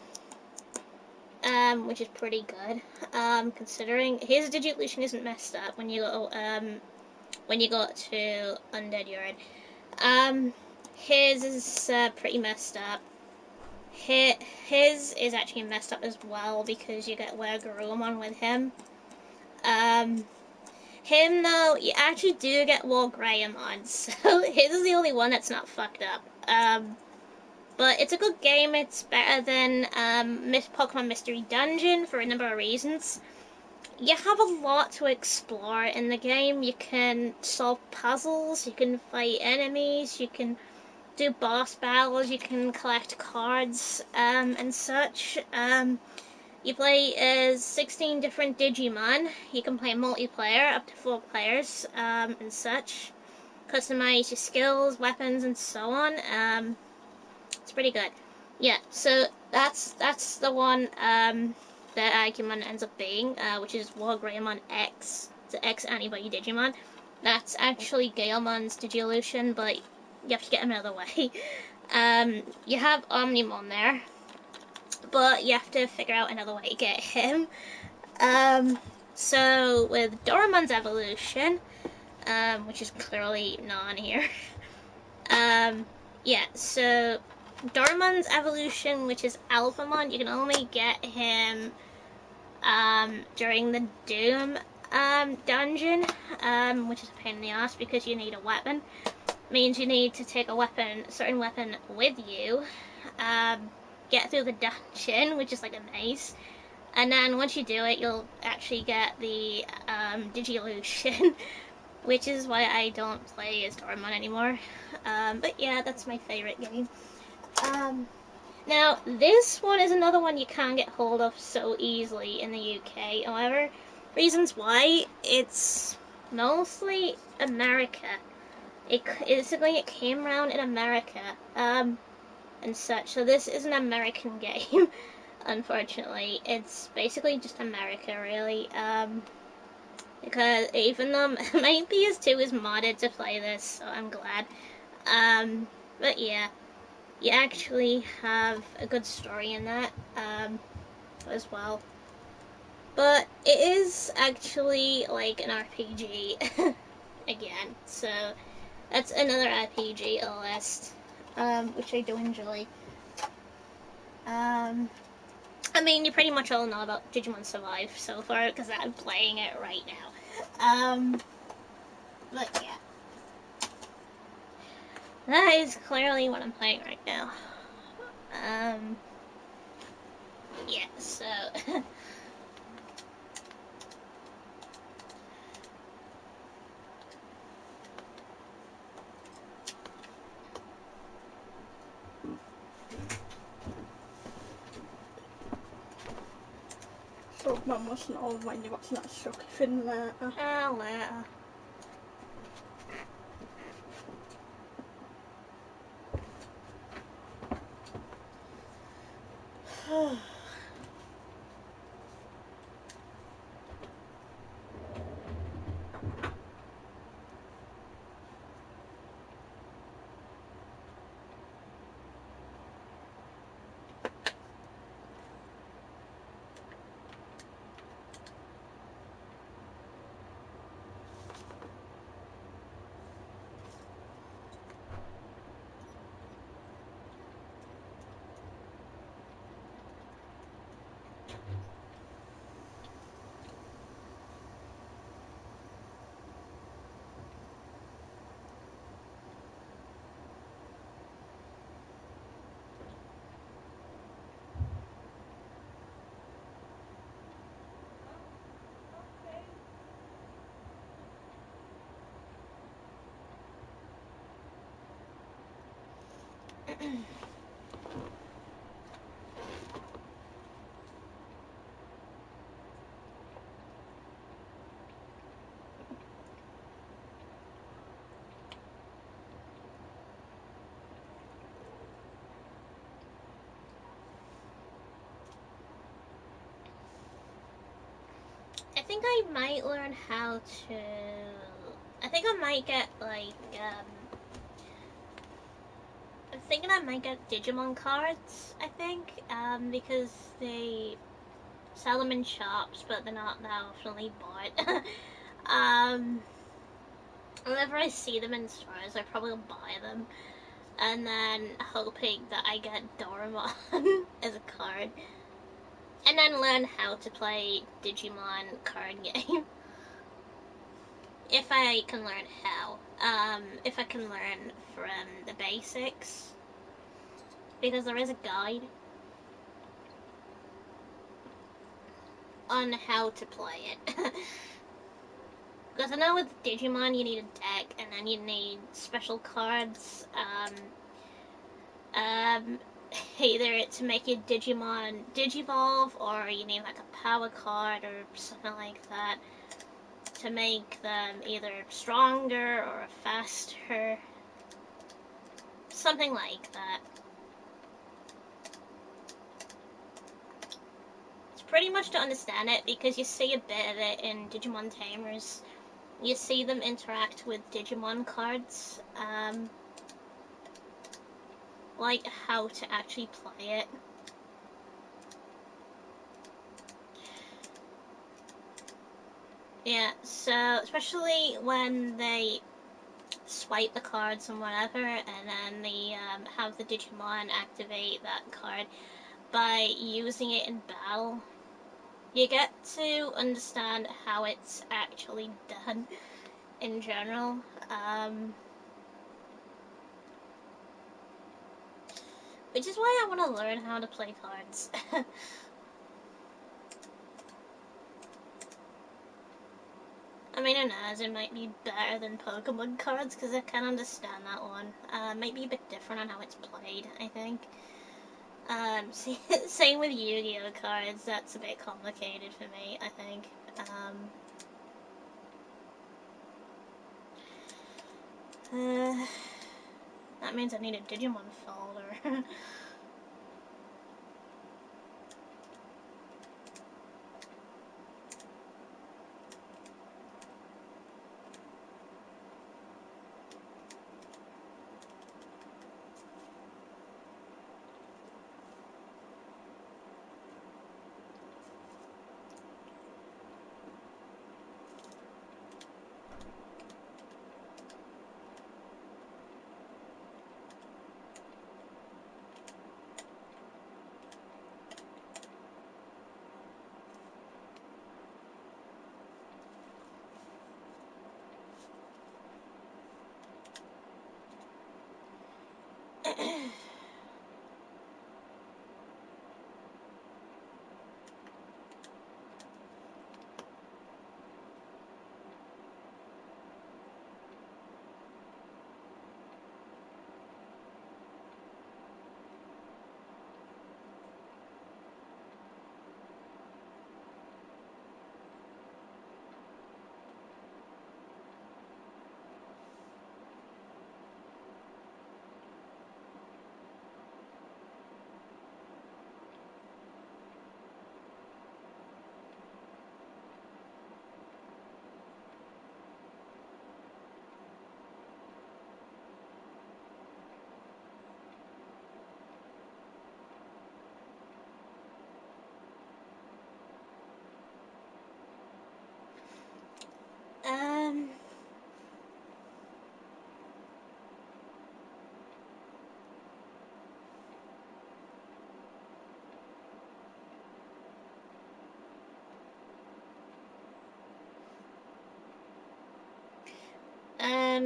which is pretty good, considering his Digivolution isn't messed up when you go to Undead Yard. His is pretty messed up. His is actually messed up as well because you get Garurumon with him. Him though, you actually do get Greymon, so his is the only one that's not fucked up. But it's a good game. It's better than Pokemon Mystery Dungeon for a number of reasons. You have a lot to explore in the game. You can solve puzzles, you can fight enemies, you can do boss battles, you can collect cards, and such. You play as 16 different Digimon. You can play multiplayer, up to 4 players, and such. Customize your skills, weapons, and so on. It's pretty good. Yeah, so that's the one that Agumon ends up being, which is Greymon X. It's an X antibody Digimon. That's actually Galemon's Digivolution, but you have to get him out of the way. You have Omnimon there, but you have to figure out another way to get him. So with Doraemon's evolution, which is clearly not on here. Yeah, so Doraemon's evolution, which is Alphamon, you can only get him during the Doom dungeon, which is a pain in the ass because you need a weapon. Means you need to take a certain weapon with you, get through the dungeon, which is like a maze, and then once you do it, you'll actually get the Digivolution, which is why I don't play as Doraemon anymore. But yeah, that's my favorite game. Now, this one is another one you can't get hold of so easily in the UK. However, reasons why, it's mostly America. It came around in America, and such. So this is an American game, unfortunately. It's basically just America, really. Because even though my PS2 is modded to play this, so I'm glad. But yeah, you actually have a good story in that, as well. But it is actually like an RPG again, so that's another RPG list, which I do enjoy. I mean, you pretty much all know about Digimon Survive so far because I'm playing it right now. But yeah. That is clearly what I'm playing right now. Yeah, so. So Pokemon wasn't all when you watching that sucky thing there. Later. I think I might learn how to. I think I might get like. I'm thinking I might get Digimon cards. I think because they sell them in shops, but they're not that often bought. Whenever I see them in stores, I probably will buy them, and then hoping that I get Doraemon as a card, and then learn how to play Digimon card game. If I can learn how. If I can learn from the basics. Because there is a guide on how to play it. Because I know with Digimon you need a deck and then you need special cards. Either to make your Digimon Digivolve or you need like a power card or something like that to make them either stronger or faster. Something like that. It's pretty much to understand it because you see a bit of it in Digimon Tamers. You see them interact with Digimon cards, like how to actually play it. Yeah, so especially when they swipe the cards and whatever, and then they have the Digimon activate that card by using it in battle, you get to understand how it's actually done in general. Which is why I want to learn how to play cards. I mean, who knows, it might be better than Pokemon cards, because I can understand that one. Might be a bit different on how it's played, I think. Same with Yu-Gi-Oh cards, that's a bit complicated for me, I think. That means I need a Digimon folder.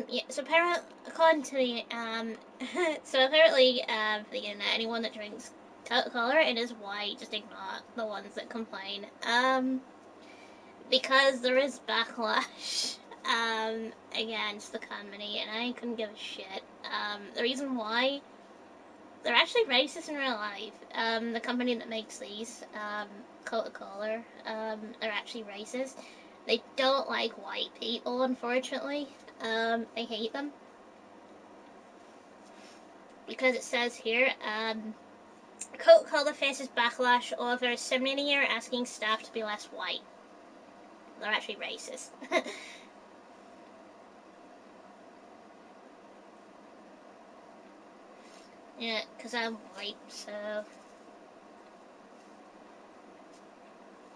Yeah, so apparently, according to the, so apparently, for the internet, anyone that drinks Coca-Cola and is white, just ignore the ones that complain. Because there is backlash, against the company, and I couldn't give a shit. The reason why, they're actually racist in real life. The company that makes these, Coca-Cola, are actually racist. They don't like white people, unfortunately. They hate them. Because it says here, Coca-Cola faces backlash over a 70-year asking staff to be less white. They're actually racist. Yeah, because I'm white, so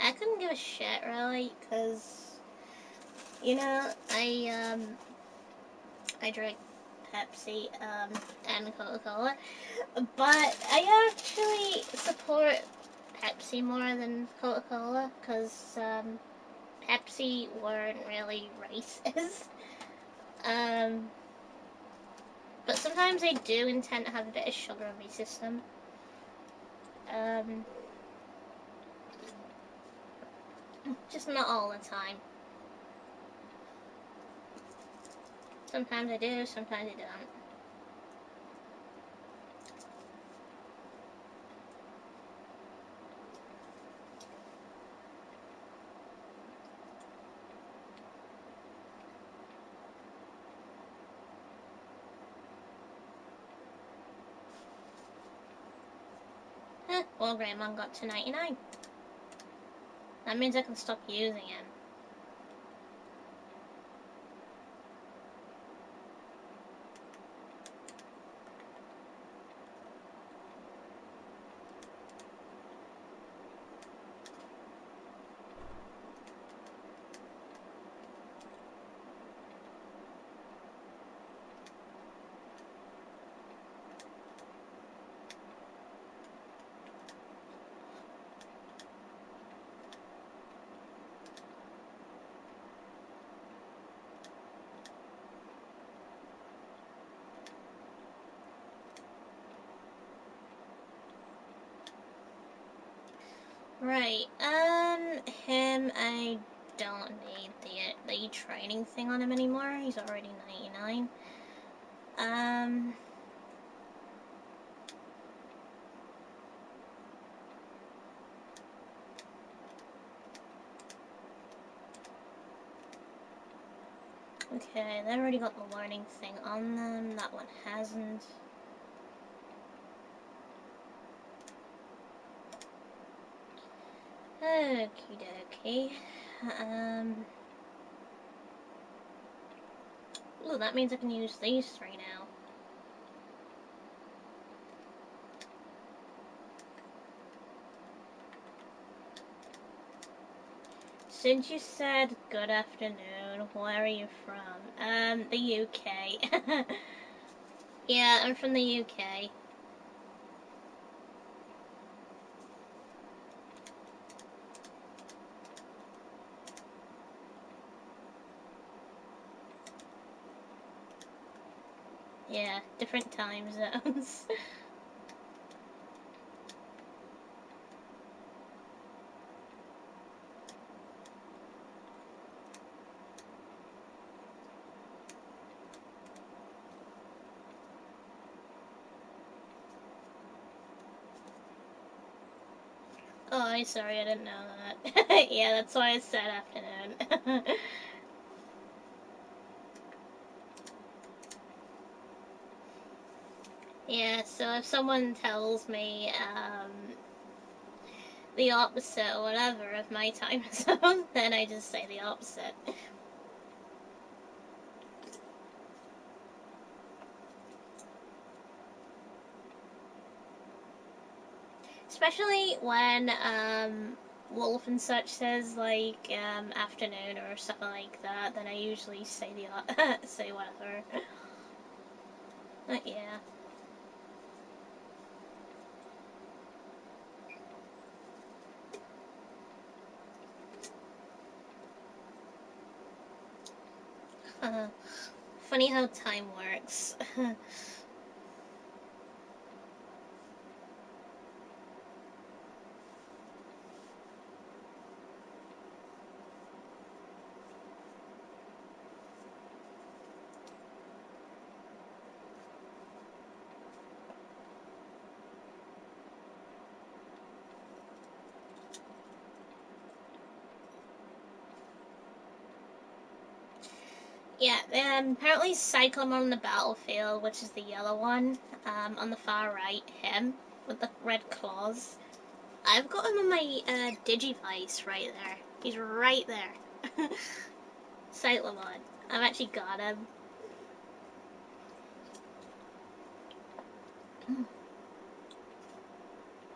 I couldn't give a shit, really, because, I drink Pepsi, and Coca-Cola, but I actually support Pepsi more than Coca-Cola, because, Pepsi weren't really racist. Um, but sometimes they do intend to have a bit of sugar in my system. Um, just not all the time. Sometimes I do, sometimes I don't. Well, Greymon got to 99. That means I can stop using him. Right, him, I don't need the training thing on him anymore. He's already 99. Um, okay, they already got the learning thing on them. That one hasn't. Okie dokie. Um, ooh, that means I can use these three now. Since you said good afternoon, where are you from? The UK. Yeah, I'm from the UK. Yeah, different time zones. Oh, I'm sorry, I didn't know that. Yeah, that's why I said afternoon. Yeah, so if someone tells me, the opposite or whatever of my time zone, then I just say the opposite. Especially when, Wolf and such says, like, afternoon or something like that, then I usually say say whatever. But yeah. Funny how time works. Yeah, apparently Cyclone on the battlefield, which is the yellow one, on the far right, him, with the red claws. I've got him on my Digivice right there. He's right there. Cyclone. I've actually got him.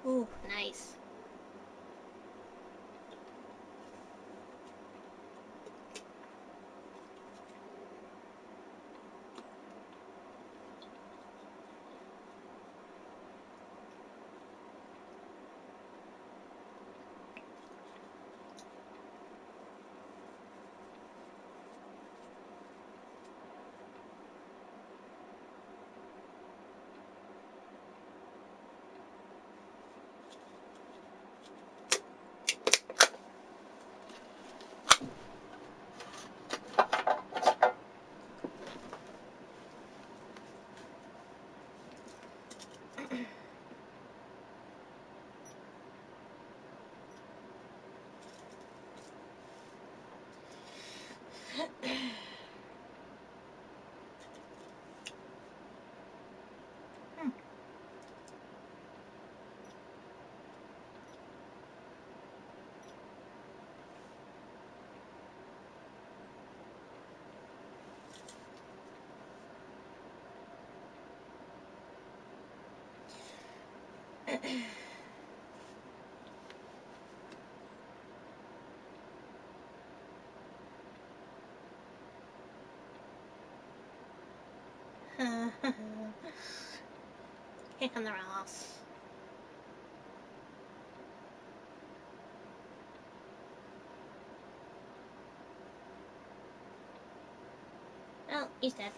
Ooh, nice. Kick on their ass. Oh, he's dead.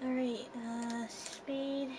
Alright, speed.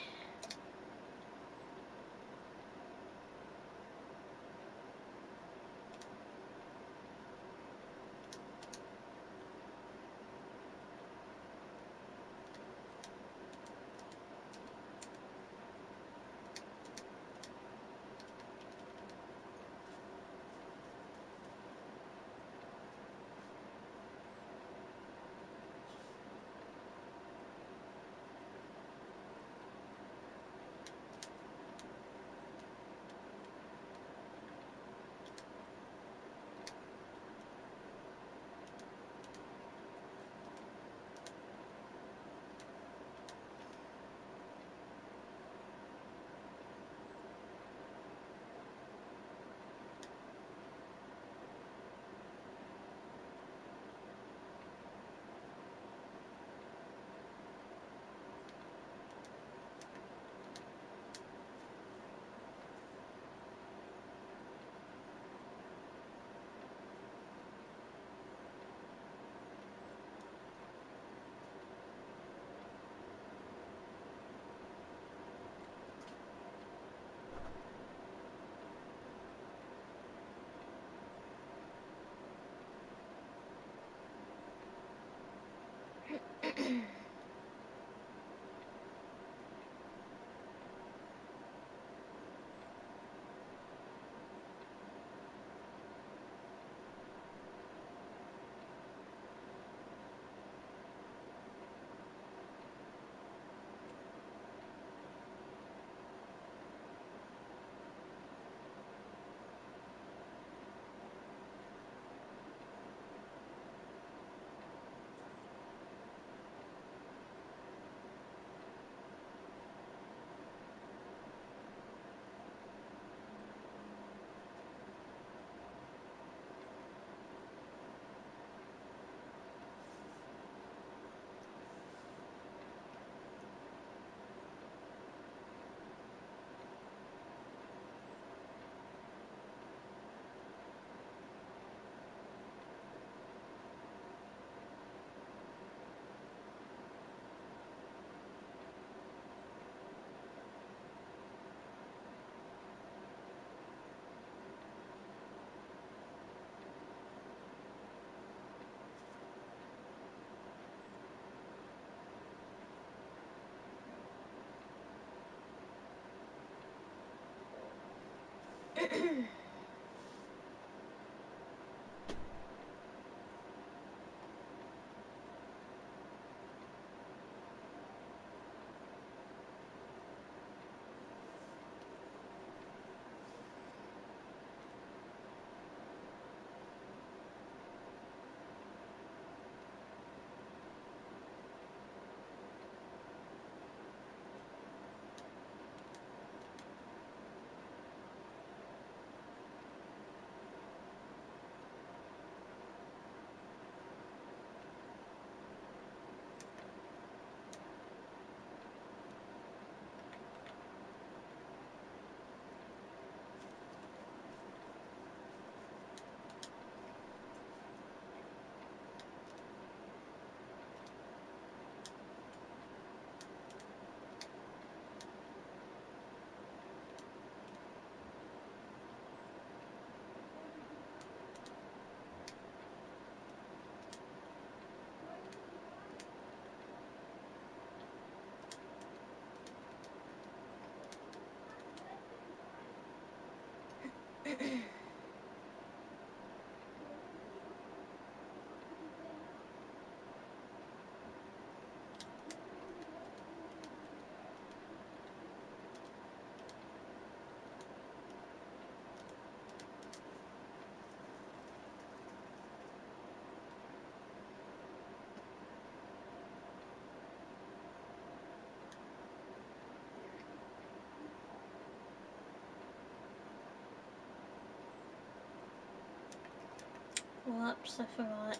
Whoops, I forgot.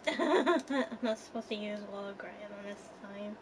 I'm not supposed to use hologram on this time.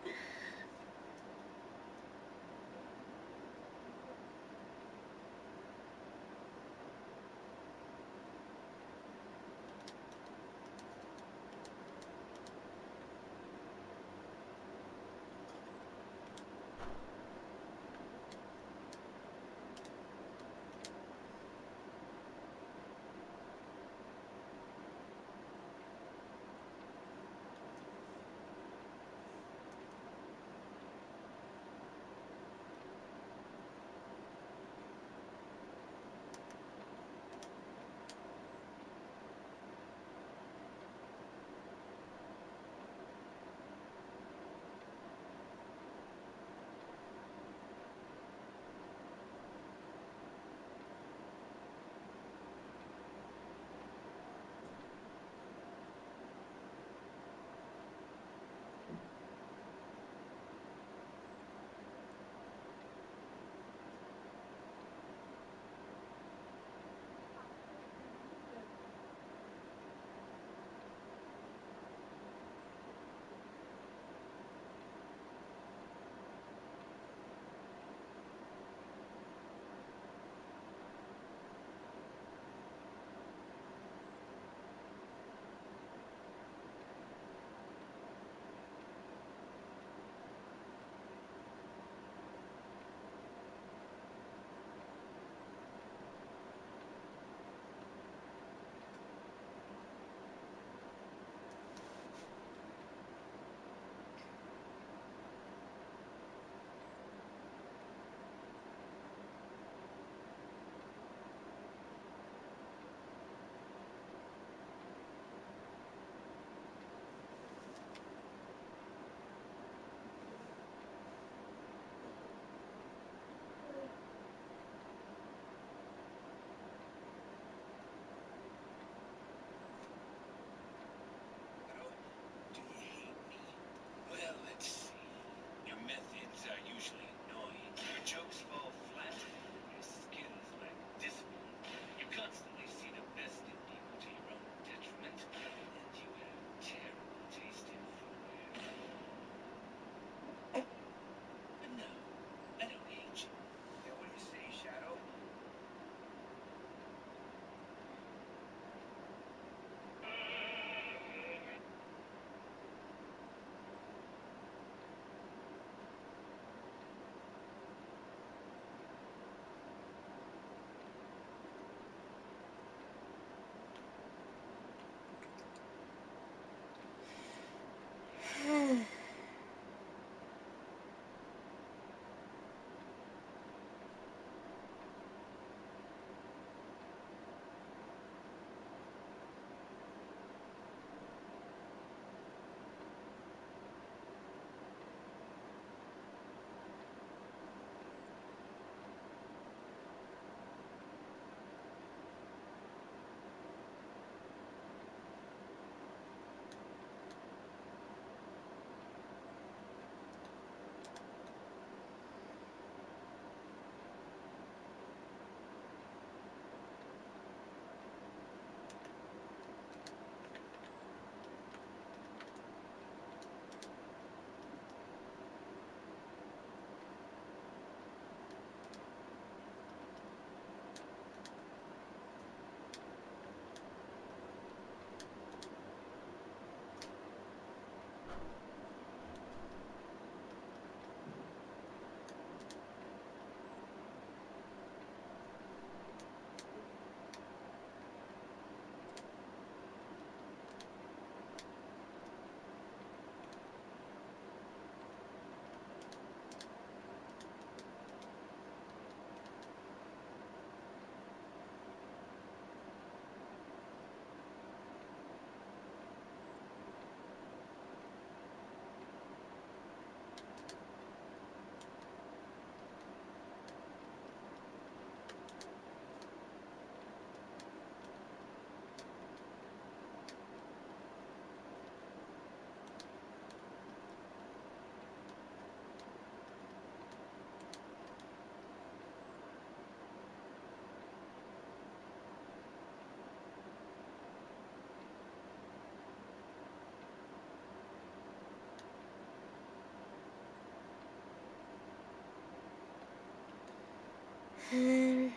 Um,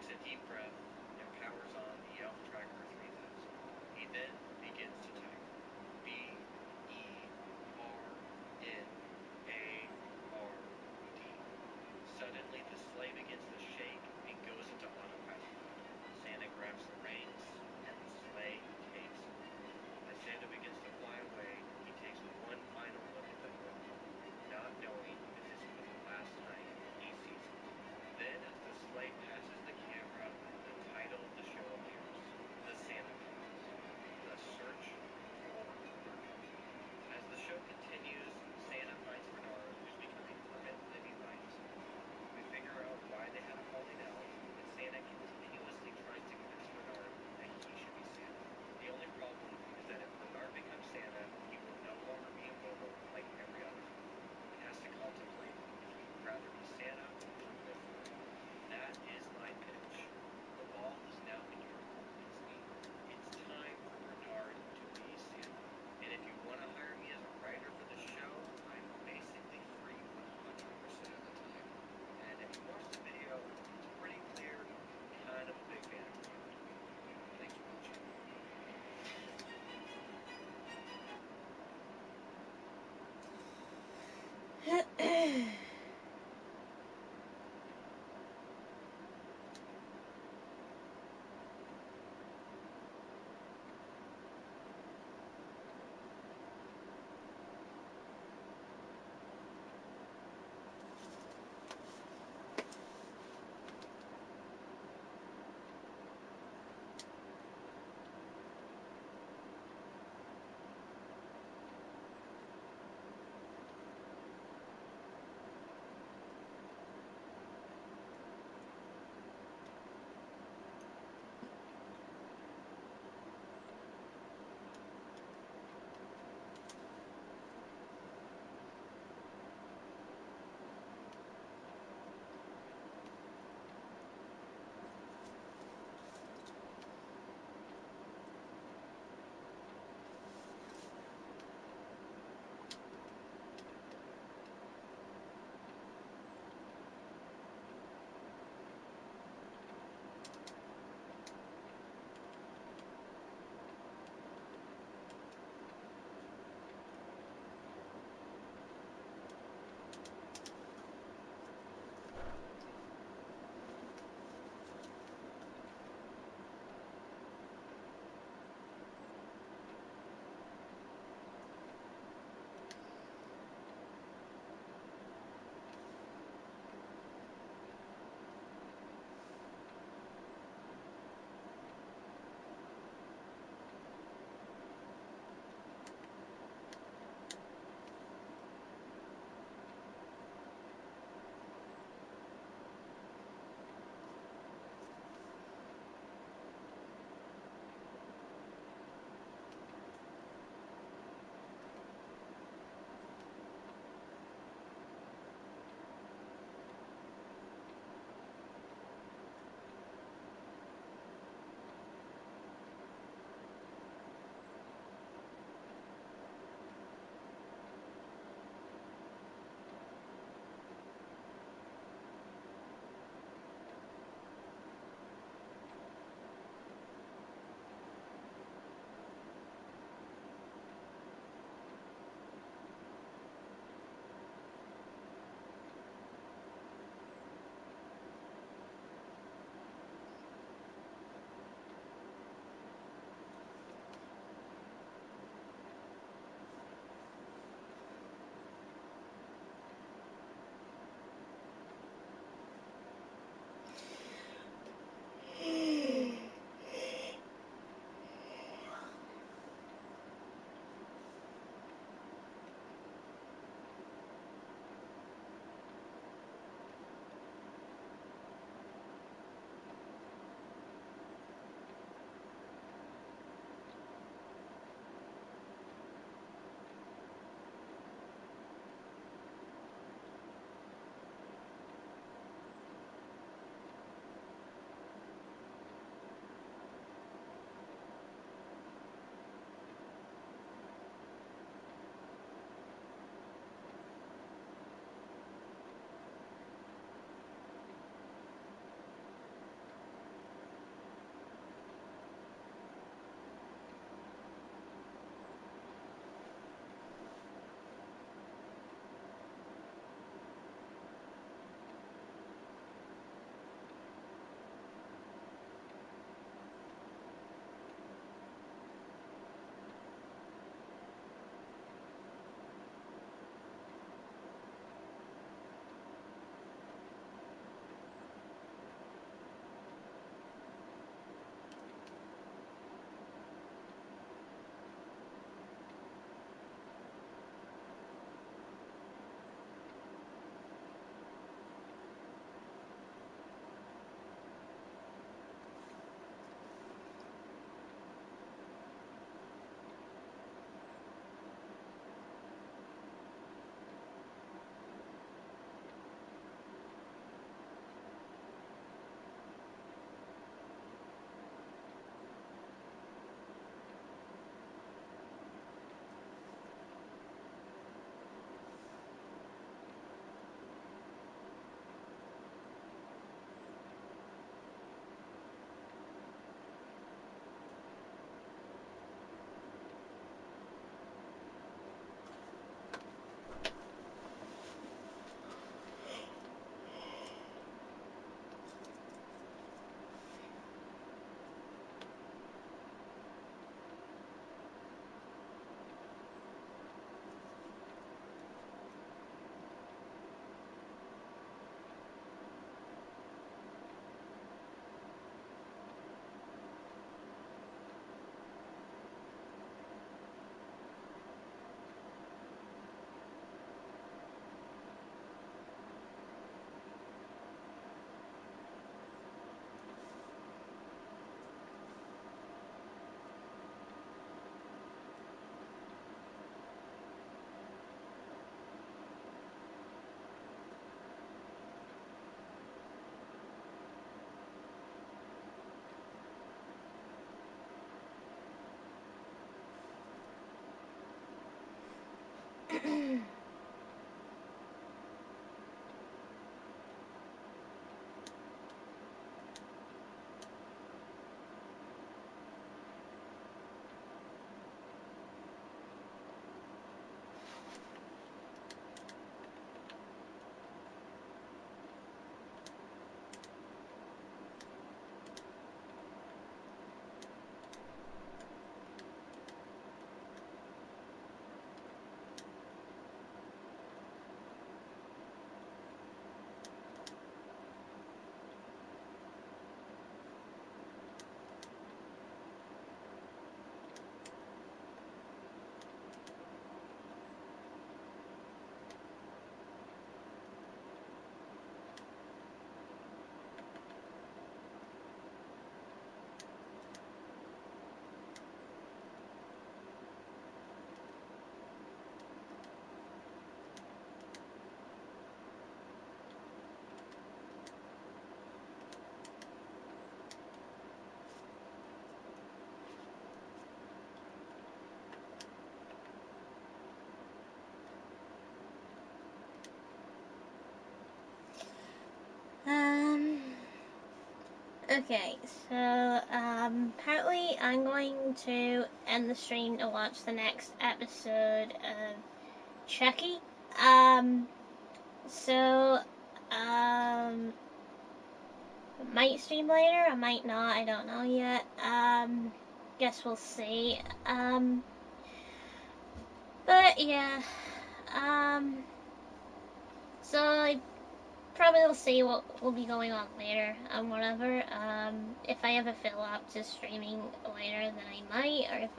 takes a deep breath and powers on the Elf Tracker 3000. He then begins to type BERNARD. Suddenly, the sleigh begins to shake and goes into autopilot mode. Santa grabs the reins and the sleigh takes off. As Santa begins to fly away, he takes one final look at the world, not knowing if this will be the last time he sees it. Then, as the sleigh passes the camera, the title of the show appears: The Santa Claus. The Search Okay, so apparently I'm going to end the stream to watch the next episode of Chucky. So might stream later, I might not, I don't know yet. Guess we'll see. But yeah, so I probably will see what will be going on later and whatever. If I ever feel up to streaming later, then I might, or if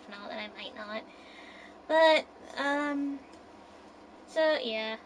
not, then I might not. But so yeah,